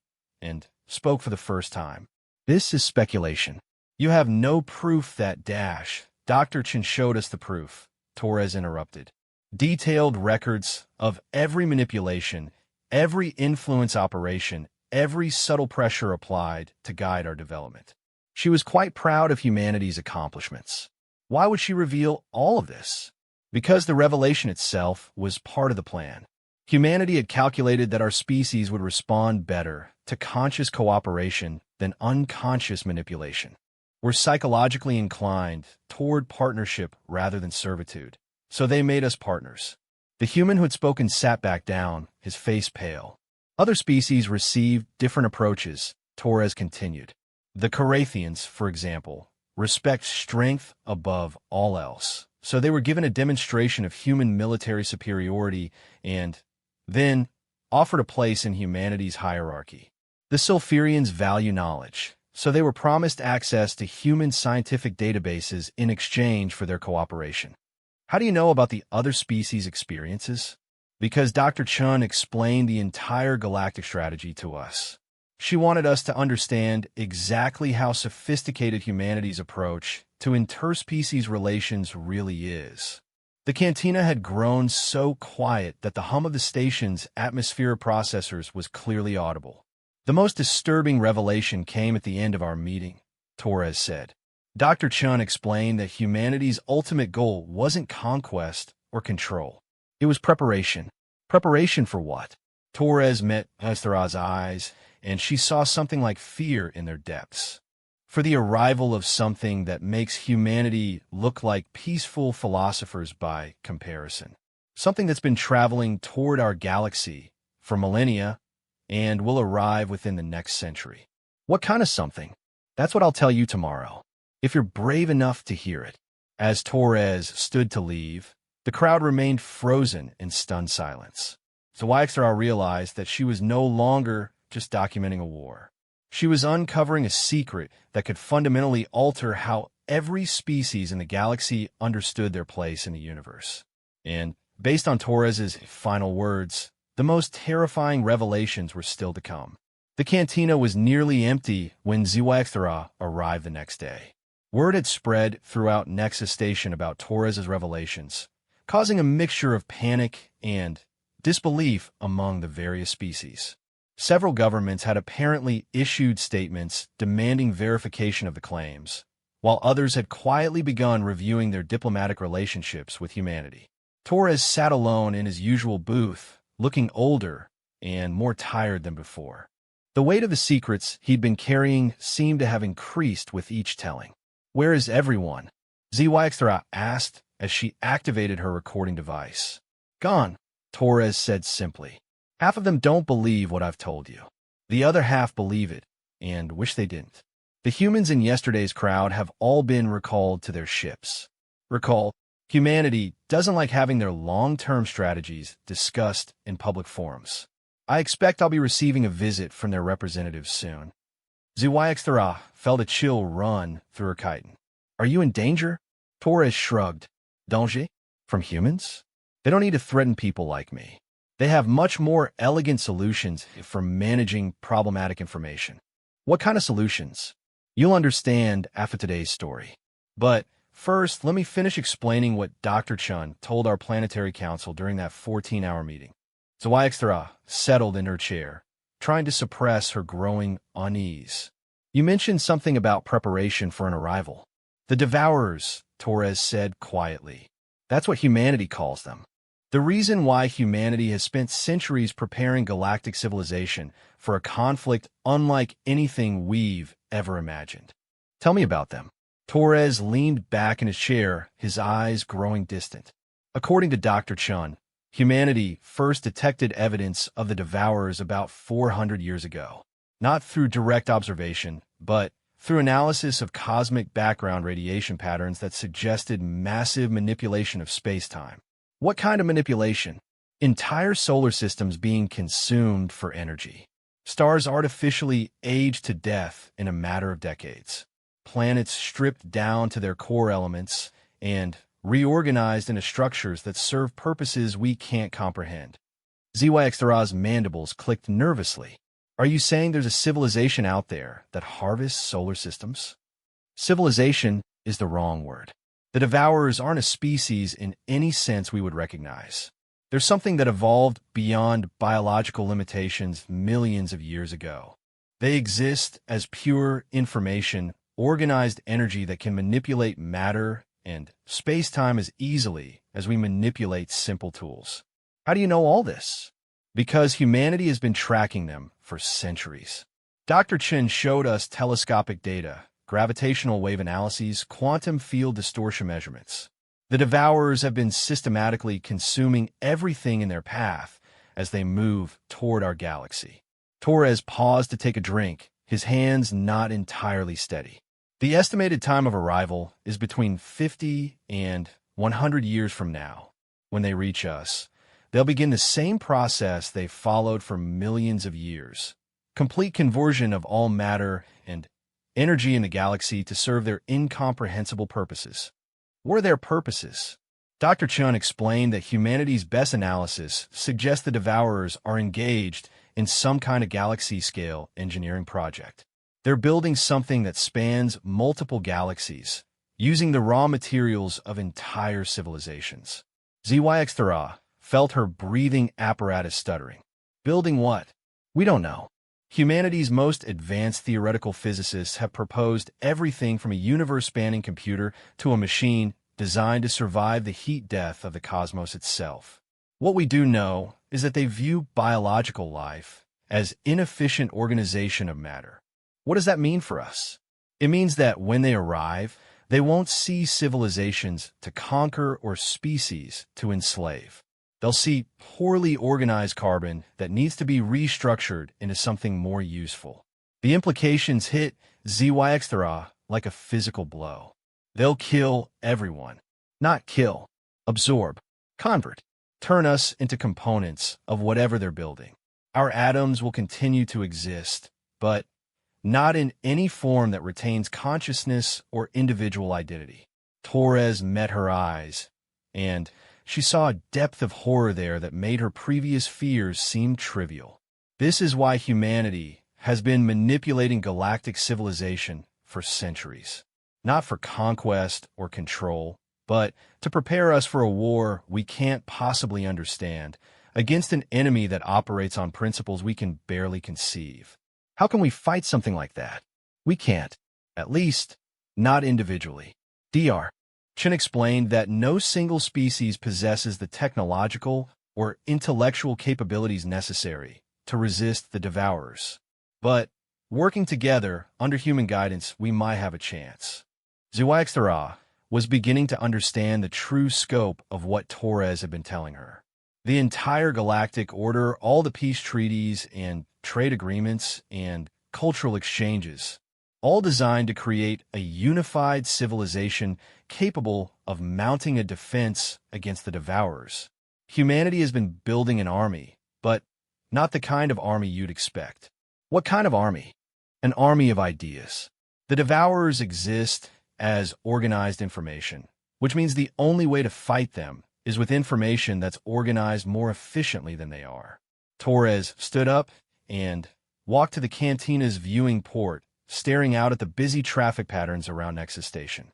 and spoke for the first time. This is speculation. You have no proof that Dr. Chen showed us the proof, Torres interrupted. Detailed records of every manipulation, every influence operation, every subtle pressure applied to guide our development. She was quite proud of humanity's accomplishments. Why would she reveal all of this? Because the revelation itself was part of the plan. Humanity had calculated that our species would respond better to conscious cooperation than unconscious manipulation. We're psychologically inclined toward partnership rather than servitude, so they made us partners. The human who had spoken sat back down, his face pale. Other species received different approaches, Torres continued. The Carathians, for example, respect strength above all else, so they were given a demonstration of human military superiority and, then, offered a place in humanity's hierarchy. The Sulfurians value knowledge, so they were promised access to human scientific databases in exchange for their cooperation. How do you know about the other species' experiences? Because Dr. Chun explained the entire galactic strategy to us. She wanted us to understand exactly how sophisticated humanity's approach to interspecies relations really is. The cantina had grown so quiet that the hum of the station's atmosphere processors was clearly audible. The most disturbing revelation came at the end of our meeting, Torres said. Dr. Chun explained that humanity's ultimate goal wasn't conquest or control. It was preparation. Preparation for what? Torres met Esther's eyes, and she saw something like fear in their depths. For the arrival of something that makes humanity look like peaceful philosophers by comparison. Something that's been traveling toward our galaxy for millennia and will arrive within the next century. What kind of something? That's what I'll tell you tomorrow, if you're brave enough to hear it. As Torres stood to leave, the crowd remained frozen in stunned silence. Swaixtra realized that she was no longer just documenting a war. She was uncovering a secret that could fundamentally alter how every species in the galaxy understood their place in the universe. And, based on Torres's final words, the most terrifying revelations were still to come. The cantina was nearly empty when Swaixtra arrived the next day. Word had spread throughout Nexus Station about Torres's revelations, causing a mixture of panic and disbelief among the various species. Several governments had apparently issued statements demanding verification of the claims, while others had quietly begun reviewing their diplomatic relationships with humanity. Torres sat alone in his usual booth, looking older and more tired than before. The weight of the secrets he'd been carrying seemed to have increased with each telling. "Where is everyone?" Swaixtra asked as she activated her recording device. "Gone," Torres said simply. "Half of them don't believe what I've told you. The other half believe it, and wish they didn't. The humans in yesterday's crowd have all been recalled to their ships. Recall, humanity doesn't like having their long-term strategies discussed in public forums. I expect I'll be receiving a visit from their representatives soon." Swaixtra felt a chill run through her chitin. "Are you in danger?" Torres shrugged. "Danger? From humans? They don't need to threaten people like me. They have much more elegant solutions for managing problematic information." "What kind of solutions?" "You'll understand after today's story. But first, let me finish explaining what Dr. Chun told our planetary council during that 14-hour meeting." Swaixtra settled in her chair, trying to suppress her growing unease. "You mentioned something about preparation for an arrival." "The Devourers," Torres said quietly. "That's what humanity calls them. The reason why humanity has spent centuries preparing galactic civilization for a conflict unlike anything we've ever imagined." "Tell me about them." Torres leaned back in his chair, his eyes growing distant. According to Dr. Chun, humanity first detected evidence of the Devourers about 400 years ago, not through direct observation, but through analysis of cosmic background radiation patterns that suggested massive manipulation of space-time. What kind of manipulation? Entire solar systems being consumed for energy. Stars artificially aged to death in a matter of decades. Planets stripped down to their core elements and reorganized into structures that serve purposes we can't comprehend. ZYXTRA's mandibles clicked nervously. Are you saying there's a civilization out there that harvests solar systems? Civilization is the wrong word. The Devourers aren't a species in any sense we would recognize. They're something that evolved beyond biological limitations millions of years ago. They exist as pure information, organized energy that can manipulate matter and space-time as easily as we manipulate simple tools. How do you know all this? Because humanity has been tracking them for centuries. Dr. Chin showed us telescopic data, gravitational wave analyses, quantum field distortion measurements. The Devourers have been systematically consuming everything in their path as they move toward our galaxy. Torres paused to take a drink, his hands not entirely steady. The estimated time of arrival is between 50 and 100 years from now. When they reach us, they'll begin the same process they've followed for millions of years. Complete conversion of all matter and energy in the galaxy to serve their incomprehensible purposes. What are their purposes? Dr. Chun explained that humanity's best analysis suggests the Devourers are engaged in some kind of galaxy-scale engineering project. They're building something that spans multiple galaxies, using the raw materials of entire civilizations. ZYXTRA felt her breathing apparatus stuttering. Building what? We don't know. Humanity's most advanced theoretical physicists have proposed everything from a universe-spanning computer to a machine designed to survive the heat death of the cosmos itself. What we do know is that they view biological life as inefficient organization of matter. What does that mean for us? It means that when they arrive, they won't see civilizations to conquer or species to enslave. They'll see poorly organized carbon that needs to be restructured into something more useful. The implications hit ZYXTRA like a physical blow. They'll kill everyone. Not kill. Absorb. Convert. Turn us into components of whatever they're building. Our atoms will continue to exist, but not in any form that retains consciousness or individual identity. Torres met her eyes, and she saw a depth of horror there that made her previous fears seem trivial. This is why humanity has been manipulating galactic civilization for centuries. Not for conquest or control, but to prepare us for a war we can't possibly understand, against an enemy that operates on principles we can barely conceive. How can we fight something like that? We can't. At least, not individually. Dr. Chin explained that no single species possesses the technological or intellectual capabilities necessary to resist the Devourers. But, working together, under human guidance, we might have a chance. ZYXTRA was beginning to understand the true scope of what Torres had been telling her. The entire galactic order, all the peace treaties and trade agreements and cultural exchanges, all designed to create a unified civilization capable of mounting a defense against the Devourers. Humanity has been building an army, but not the kind of army you'd expect. What kind of army? An army of ideas. The Devourers exist as organized information, which means the only way to fight them is with information that's organized more efficiently than they are. Torres stood up and walked to the cantina's viewing port, staring out at the busy traffic patterns around Nexus Station.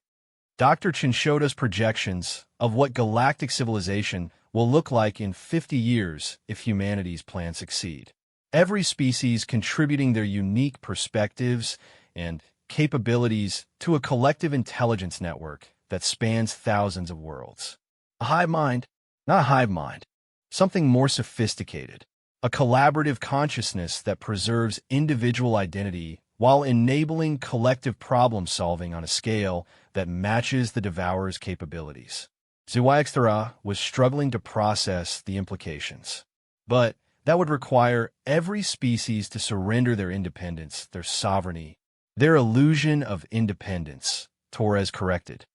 Dr. Chin showed us projections of what galactic civilization will look like in 50 years if humanity's plans succeed. Every species contributing their unique perspectives and capabilities to a collective intelligence network that spans thousands of worlds. A hive mind, not a hive mind, something more sophisticated. A collaborative consciousness that preserves individual identity while enabling collective problem-solving on a scale that matches the Devourer's capabilities. Zhuangthara was struggling to process the implications. But that would require every species to surrender their independence, their sovereignty, their illusion of independence, Torres corrected.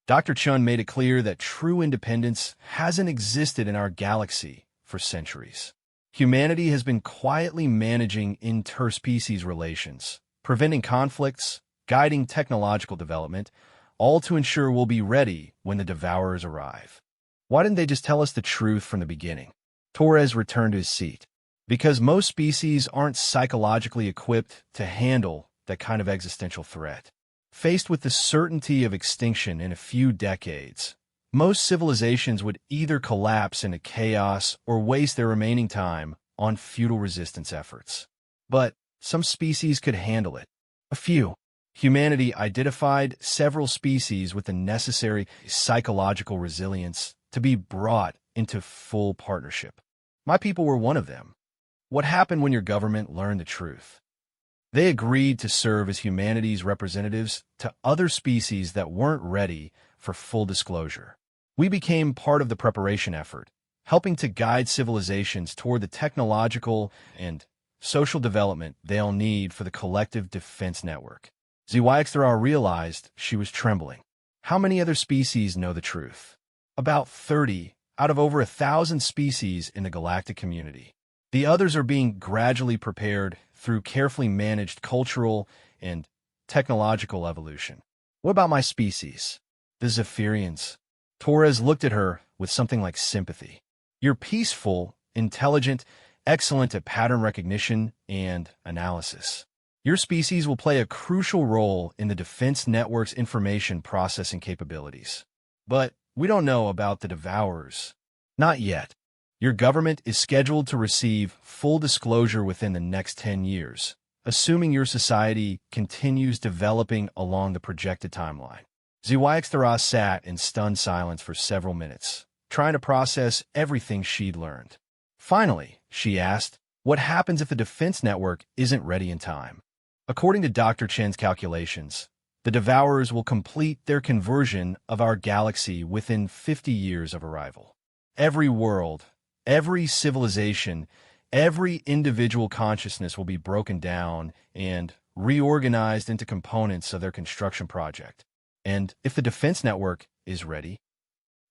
Dr. Chun made it clear that true independence hasn't existed in our galaxy for centuries. Humanity has been quietly managing interspecies relations, preventing conflicts, guiding technological development, all to ensure we'll be ready when the Devourers arrive. Why didn't they just tell us the truth from the beginning? Torres returned to his seat. Because most species aren't psychologically equipped to handle that kind of existential threat. Faced with the certainty of extinction in a few decades, most civilizations would either collapse into chaos or waste their remaining time on futile resistance efforts. But some species could handle it. A few. Humanity identified several species with the necessary psychological resilience to be brought into full partnership. My people were one of them. What happened when your government learned the truth? They agreed to serve as humanity's representatives to other species that weren't ready for full disclosure. We became part of the preparation effort, helping to guide civilizations toward the technological and social development they'll need for the collective defense network. Zhuangthara realized she was trembling. How many other species know the truth? About 30 out of over 1,000 species in the galactic community. The others are being gradually prepared through carefully managed cultural and technological evolution. What about my species? The Zephyrians. Torres looked at her with something like sympathy. You're peaceful, intelligent, excellent at pattern recognition and analysis. Your species will play a crucial role in the defense network's information processing capabilities. But we don't know about the Devourers. Not yet. Your government is scheduled to receive full disclosure within the next 10 years, assuming your society continues developing along the projected timeline. Zhuangthara sat in stunned silence for several minutes, trying to process everything she'd learned. Finally, she asked, what happens if the defense network isn't ready in time? According to Dr. Chen's calculations, the Devourers will complete their conversion of our galaxy within 50 years of arrival. Every world, every civilization, every individual consciousness will be broken down and reorganized into components of their construction project. And if the defense network is ready,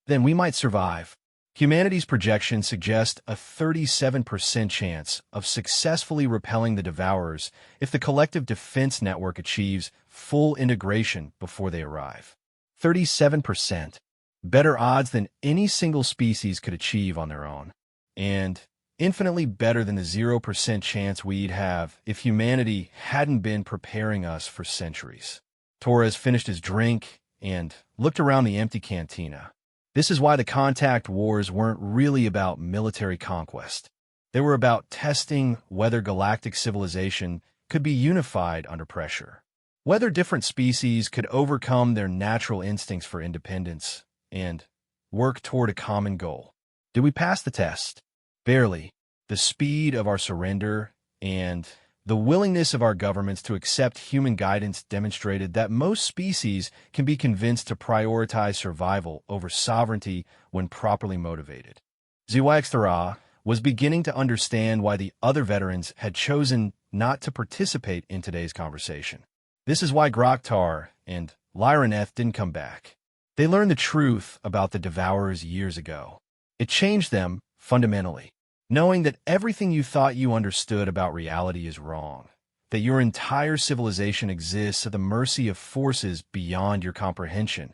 then we might survive. Humanity's projections suggest a 37% chance of successfully repelling the Devourers if the collective defense network achieves full integration before they arrive. 37%. Better odds than any single species could achieve on their own. And infinitely better than the 0% chance we'd have if humanity hadn't been preparing us for centuries. Torres finished his drink and looked around the empty cantina. This is why the contact wars weren't really about military conquest. They were about testing whether galactic civilization could be unified under pressure, whether different species could overcome their natural instincts for independence and work toward a common goal. Did we pass the test? Barely. The speed of our surrender and the willingness of our governments to accept human guidance demonstrated that most species can be convinced to prioritize survival over sovereignty when properly motivated. Zhuangthara was beginning to understand why the other veterans had chosen not to participate in today's conversation. This is why Groktar and Lyraneth didn't come back. They learned the truth about the Devourers years ago. It changed them fundamentally. Knowing that everything you thought you understood about reality is wrong, that your entire civilization exists at the mercy of forces beyond your comprehension.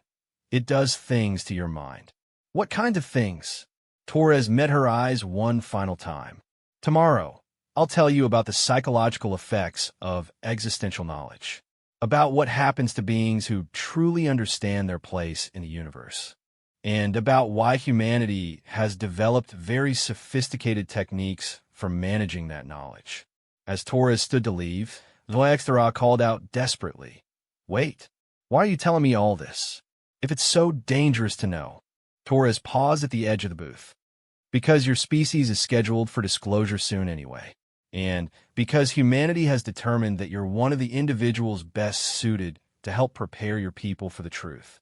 It does things to your mind. What kind of things? Torres met her eyes one final time. Tomorrow, I'll tell you about the psychological effects of existential knowledge, about what happens to beings who truly understand their place in the universe, and about why humanity has developed very sophisticated techniques for managing that knowledge. As Torres stood to leave, Zhuangthara called out desperately, "Wait, why are you telling me all this? If it's so dangerous to know." Torres paused at the edge of the booth. Because your species is scheduled for disclosure soon anyway. And because humanity has determined that you're one of the individuals best suited to help prepare your people for the truth.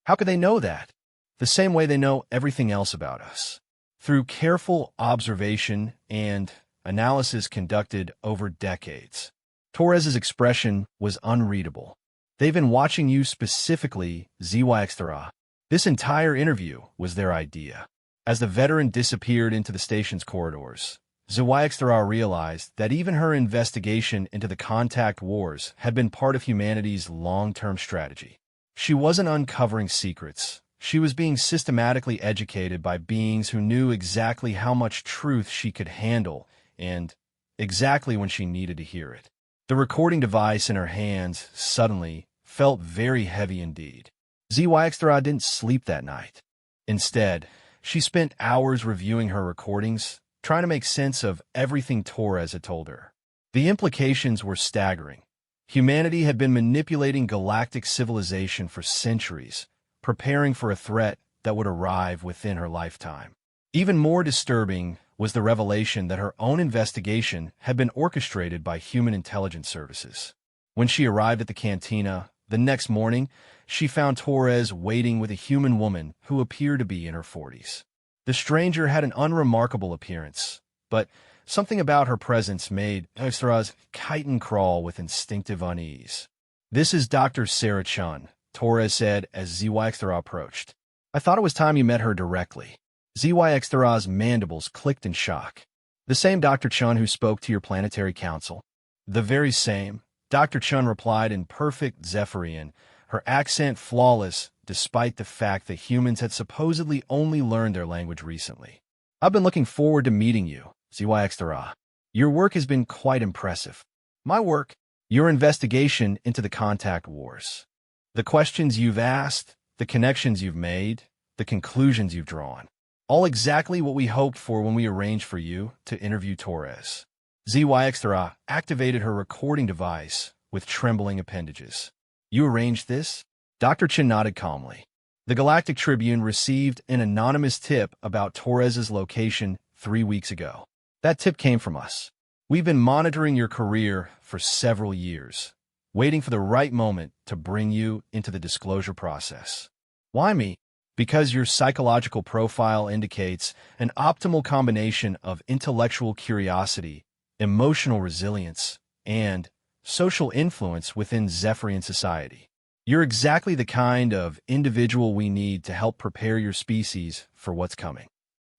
How could they know that? the same way they know everything else about us. Through careful observation and analysis conducted over decades, Torres's expression was unreadable. They've been watching you specifically, HFY. This entire interview was their idea. As the veteran disappeared into the station's corridors, HFY realized that even her investigation into the contact wars had been part of humanity's long-term strategy. She wasn't uncovering secrets. She was being systematically educated by beings who knew exactly how much truth she could handle and exactly when she needed to hear it. The recording device in her hands suddenly felt very heavy indeed. HFY didn't sleep that night. Instead, she spent hours reviewing her recordings, trying to make sense of everything Torres had told her. The implications were staggering. Humanity had been manipulating galactic civilization for centuries, preparing for a threat that would arrive within her lifetime. Even more disturbing was the revelation that her own investigation had been orchestrated by human intelligence services. When she arrived at the cantina the next morning, she found Torres waiting with a human woman who appeared to be in her 40s. The stranger had an unremarkable appearance, but something about her presence made HFY's chitin crawl with instinctive unease. "This is Dr. Sarah Chun," Torres said as HFY approached. "I thought it was time you met her directly." HFY's mandibles clicked in shock. "The same Dr. Chun who spoke to your planetary council?" "The very same," Dr. Chun replied in perfect Zephyrian, her accent flawless despite the fact that humans had supposedly only learned their language recently. "I've been looking forward to meeting you, HFY. Your work has been quite impressive." "My work?" "Your investigation into the contact wars. The questions you've asked, the connections you've made, the conclusions you've drawn. All exactly what we hoped for when we arranged for you to interview Torres." HFY activated her recording device with trembling appendages. "You arranged this?" Dr. Chin nodded calmly. "The Galactic Tribune received an anonymous tip about Torres's location 3 weeks ago. That tip came from us. We've been monitoring your career for several years, waiting for the right moment to bring you into the disclosure process." "Why me?" "Because your psychological profile indicates an optimal combination of intellectual curiosity, emotional resilience, and social influence within Zephyrian society. You're exactly the kind of individual we need to help prepare your species for what's coming."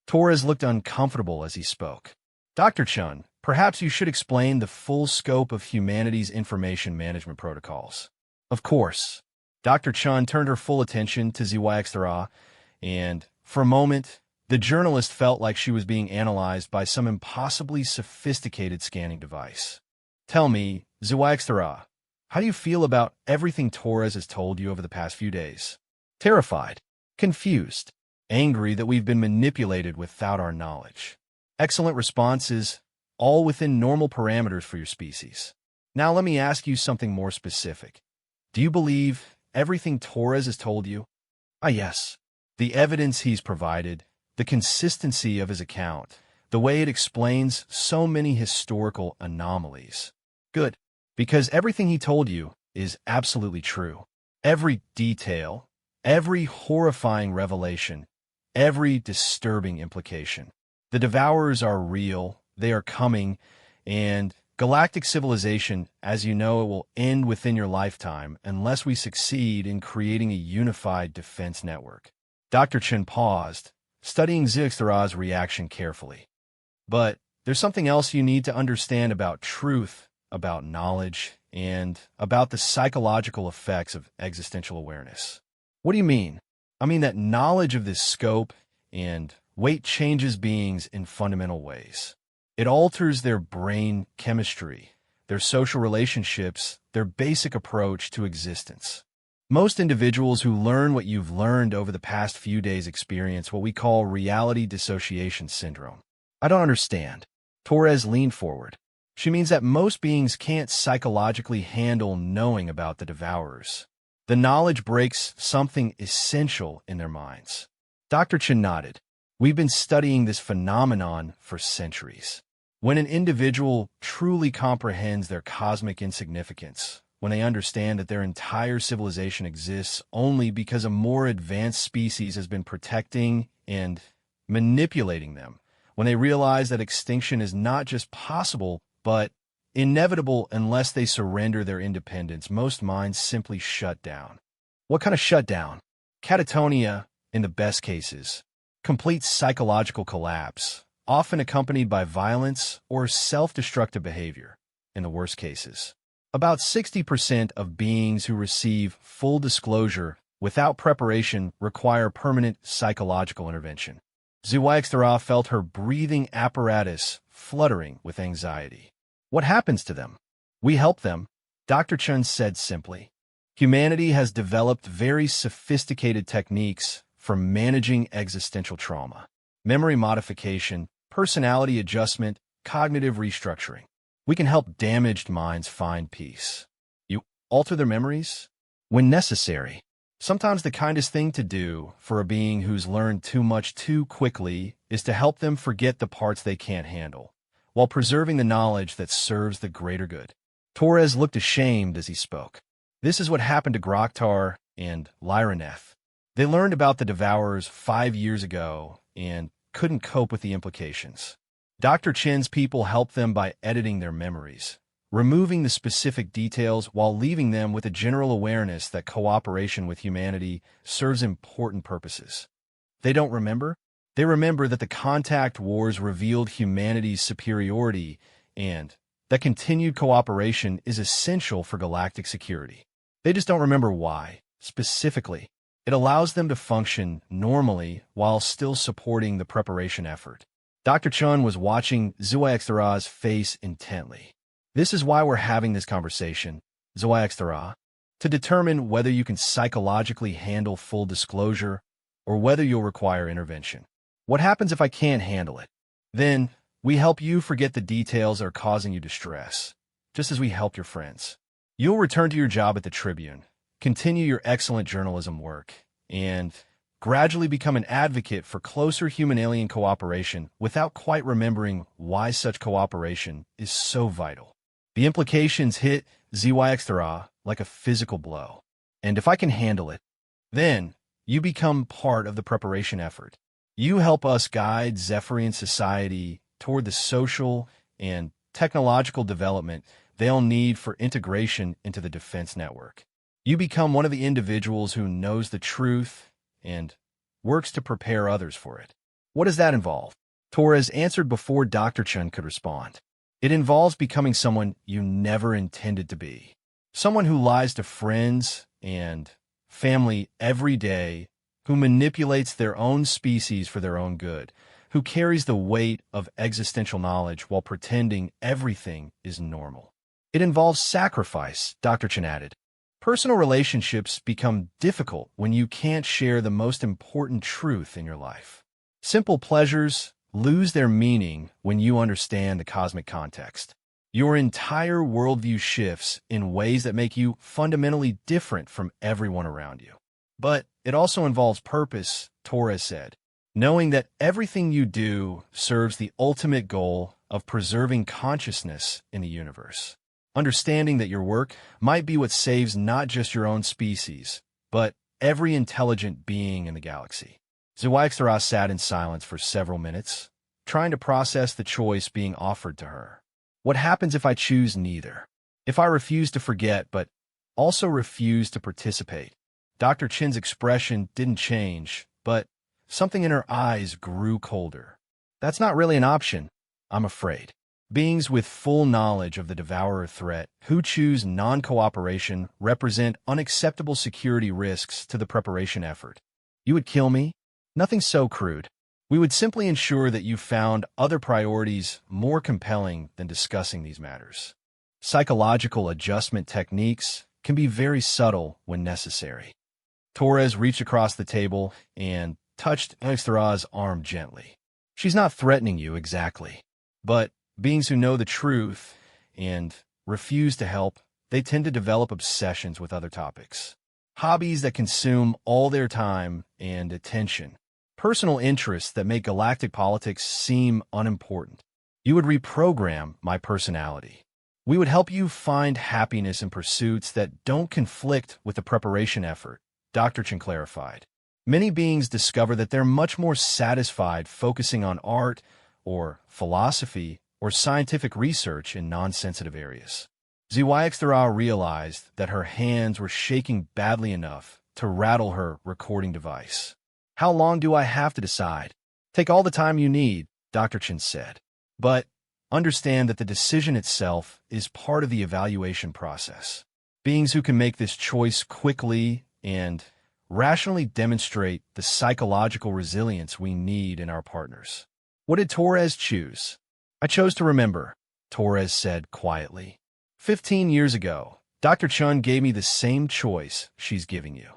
Torres looked uncomfortable as he spoke. "Dr. Chun, perhaps you should explain the full scope of humanity's information management protocols." "Of course." Dr. Chun turned her full attention to HFY, and, for a moment, the journalist felt like she was being analyzed by some impossibly sophisticated scanning device. "Tell me, HFY, how do you feel about everything Torres has told you over the past few days?" "Terrified, confused, angry that we've been manipulated without our knowledge." "Excellent responses, all within normal parameters for your species. Now let me ask you something more specific. Do you believe everything Torres has told you?" Yes. The evidence he's provided, the consistency of his account, the way it explains so many historical anomalies." "Good. Because everything he told you is absolutely true. Every detail, every horrifying revelation, every disturbing implication. The Devourers are real, they are coming, and galactic civilization, as you know, it will end within your lifetime unless we succeed in creating a unified defense network." Dr. Chen paused, studying HFY's reaction carefully. "But there's something else you need to understand about truth, about knowledge, and about the psychological effects of existential awareness." "What do you mean?" "I mean that knowledge of this scope and weight changes beings in fundamental ways. It alters their brain chemistry, their social relationships, their basic approach to existence. Most individuals who learn what you've learned over the past few days experience what we call reality dissociation syndrome." "I don't understand." Torres leaned forward. "She means that most beings can't psychologically handle knowing about the Devourers. The knowledge breaks something essential in their minds." Dr. Chen nodded. "We've been studying this phenomenon for centuries. When an individual truly comprehends their cosmic insignificance, when they understand that their entire civilization exists only because a more advanced species has been protecting and manipulating them, when they realize that extinction is not just possible, but inevitable unless they surrender their independence, most minds simply shut down. What kind of shutdown? Catatonia, in the best cases. Complete psychological collapse, often accompanied by violence or self-destructive behavior, in the worst cases. About 60% of beings who receive full disclosure without preparation require permanent psychological intervention. HFY felt her breathing apparatus fluttering with anxiety. What happens to them? We help them, Dr. Chun said simply. Humanity has developed very sophisticated techniques for managing existential trauma. Memory modification, personality adjustment, cognitive restructuring. We can help damaged minds find peace. You alter their memories? When necessary. Sometimes the kindest thing to do for a being who's learned too much too quickly is to help them forget the parts they can't handle, while preserving the knowledge that serves the greater good. Torres looked ashamed as he spoke. This is what happened to Groktar and Lyraneth. They learned about the Devourers 5 years ago and couldn't cope with the implications. Dr. Chen's people helped them by editing their memories, removing the specific details while leaving them with a general awareness that cooperation with humanity serves important purposes. They don't remember? They remember that the contact wars revealed humanity's superiority and that continued cooperation is essential for galactic security. They just don't remember why, specifically. It allows them to function normally while still supporting the preparation effort. Dr. Chun was watching HFY's face intently. This is why we're having this conversation, HFY, to determine whether you can psychologically handle full disclosure or whether you'll require intervention. What happens if I can't handle it? Then, we help you forget the details that are causing you distress, just as we help your friends. You'll return to your job at the Tribune, continue your excellent journalism work, and gradually become an advocate for closer human-alien cooperation without quite remembering why such cooperation is so vital. The implications hit HFY like a physical blow. And if I can handle it, then you become part of the preparation effort. You help us guide Zephyrian society toward the social and technological development they'll need for integration into the defense network. You become one of the individuals who knows the truth and works to prepare others for it. What does that involve? Torres answered before Dr. Chun could respond. It involves becoming someone you never intended to be. Someone who lies to friends and family every day, who manipulates their own species for their own good, who carries the weight of existential knowledge while pretending everything is normal. It involves sacrifice, Dr. Chun added. Personal relationships become difficult when you can't share the most important truth in your life. Simple pleasures lose their meaning when you understand the cosmic context. Your entire worldview shifts in ways that make you fundamentally different from everyone around you. But it also involves purpose, Torres said, knowing that everything you do serves the ultimate goal of preserving consciousness in the universe. Understanding that your work might be what saves not just your own species, but every intelligent being in the galaxy. HFY sat in silence for several minutes, trying to process the choice being offered to her. What happens if I choose neither? If I refuse to forget, but also refuse to participate? Dr. Chin's expression didn't change, but something in her eyes grew colder. That's not really an option, I'm afraid. Beings with full knowledge of the Devourer threat who choose non-cooperation represent unacceptable security risks to the preparation effort. You would kill me? Nothing so crude. We would simply ensure that you found other priorities more compelling than discussing these matters. Psychological adjustment techniques can be very subtle when necessary. Torres reached across the table and touched HFY's arm gently. She's not threatening you exactly, but beings who know the truth and refuse to help, they tend to develop obsessions with other topics. Hobbies that consume all their time and attention. Personal interests that make galactic politics seem unimportant. You would reprogram my personality. We would help you find happiness in pursuits that don't conflict with the preparation effort, Dr. Chen clarified. Many beings discover that they're much more satisfied focusing on art or philosophy or scientific research in non-sensitive areas. ZYX realized that her hands were shaking badly enough to rattle her recording device. How long do I have to decide? Take all the time you need, Dr. Chen said. But understand that the decision itself is part of the evaluation process. Beings who can make this choice quickly and rationally demonstrate the psychological resilience we need in our partners. What did Torres choose? I chose to remember, Torres said quietly. 15 years ago, Dr. Chun gave me the same choice she's giving you.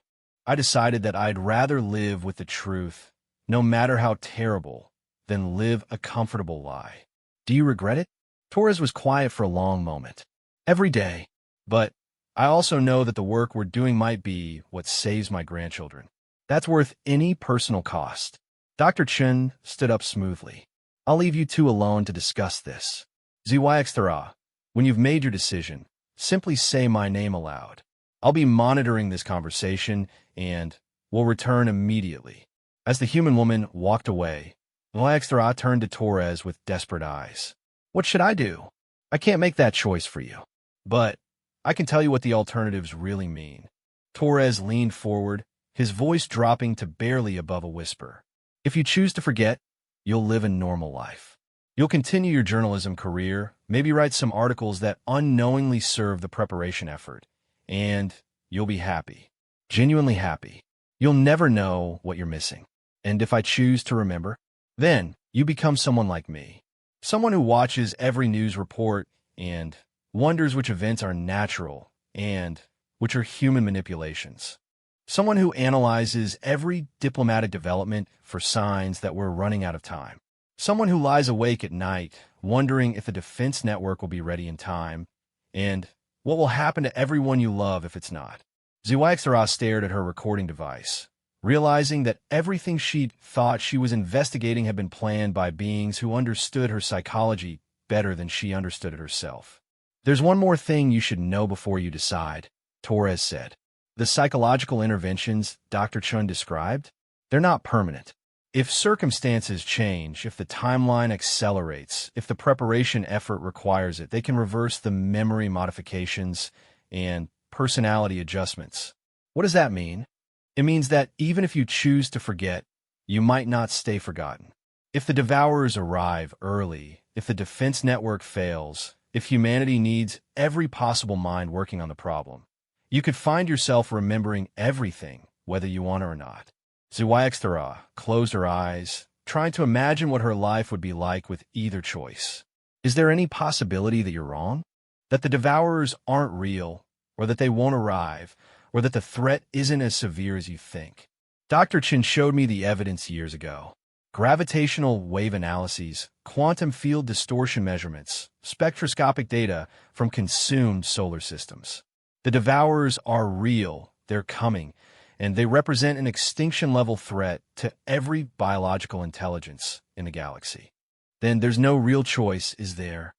I decided that I'd rather live with the truth, no matter how terrible, than live a comfortable lie. Do you regret it? Torres was quiet for a long moment. Every day. But I also know that the work we're doing might be what saves my grandchildren. That's worth any personal cost. Dr. Chen stood up smoothly. I'll leave you two alone to discuss this. ZYX, when you've made your decision, simply say my name aloud. I'll be monitoring this conversation and will return immediately. As the human woman walked away, ZYX turned to Torres with desperate eyes. What should I do? I can't make that choice for you. But I can tell you what the alternatives really mean. Torres leaned forward, his voice dropping to barely above a whisper. If you choose to forget, you'll live a normal life. You'll continue your journalism career, maybe write some articles that unknowingly serve the preparation effort, and you'll be happy. Genuinely happy. You'll never know what you're missing. And if I choose to remember, then you become someone like me. Someone who watches every news report and wonders which events are natural and which are human manipulations. Someone who analyzes every diplomatic development for signs that we're running out of time. Someone who lies awake at night, wondering if the defense network will be ready in time, and what will happen to everyone you love if it's not. ZYX stared at her recording device, realizing that everything she'd thought she was investigating had been planned by beings who understood her psychology better than she understood it herself. There's one more thing you should know before you decide, Torres said. The psychological interventions Dr. Chun described, they're not permanent. If circumstances change, if the timeline accelerates, if the preparation effort requires it, they can reverse the memory modifications and personality adjustments. What does that mean? It means that even if you choose to forget, you might not stay forgotten. If the devourers arrive early, if the defense network fails, if humanity needs every possible mind working on the problem, you could find yourself remembering everything, whether you want or not. ZYX closed her eyes, trying to imagine what her life would be like with either choice. Is there any possibility that you're wrong? That the devourers aren't real, or that they won't arrive, or that the threat isn't as severe as you think? Dr. Chin showed me the evidence years ago. Gravitational wave analyses, quantum field distortion measurements, spectroscopic data from consumed solar systems. The devourers are real, they're coming, and they represent an extinction-level threat to every biological intelligence in the galaxy. Then there's no real choice, is there?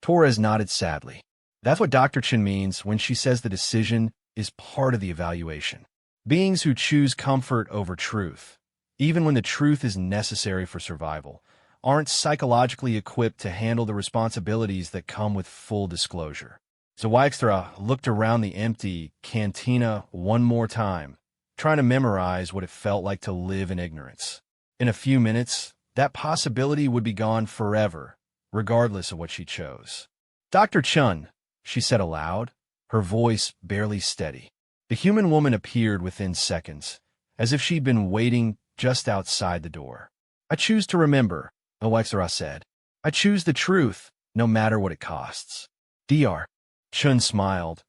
Torres nodded sadly. That's what Dr. Chin means when she says the decision is part of the evaluation. Beings who choose comfort over truth, even when the truth is necessary for survival, aren't psychologically equipped to handle the responsibilities that come with full disclosure. ZYX looked around the empty cantina one more time, trying to memorize what it felt like to live in ignorance. In a few minutes, that possibility would be gone forever, regardless of what she chose. Dr. Chun, she said aloud, her voice barely steady. The human woman appeared within seconds, as if she'd been waiting just outside the door. I choose to remember, ZYX said. I choose the truth, no matter what it costs. Dr. Chun smiled,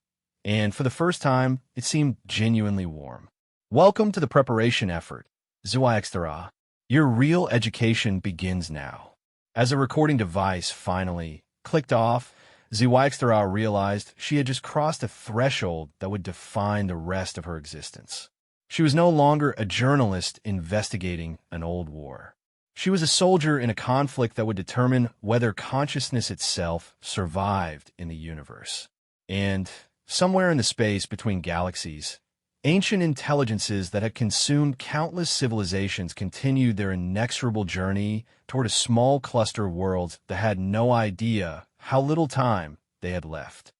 and for the first time, it seemed genuinely warm. Welcome to the preparation effort, ZYX. Your real education begins now. As the recording device finally clicked off, ZYX realized she had just crossed a threshold that would define the rest of her existence. She was no longer a journalist investigating an old war. She was a soldier in a conflict that would determine whether consciousness itself survived in the universe. And somewhere in the space between galaxies, ancient intelligences that had consumed countless civilizations continued their inexorable journey toward a small cluster of worlds that had no idea how little time they had left.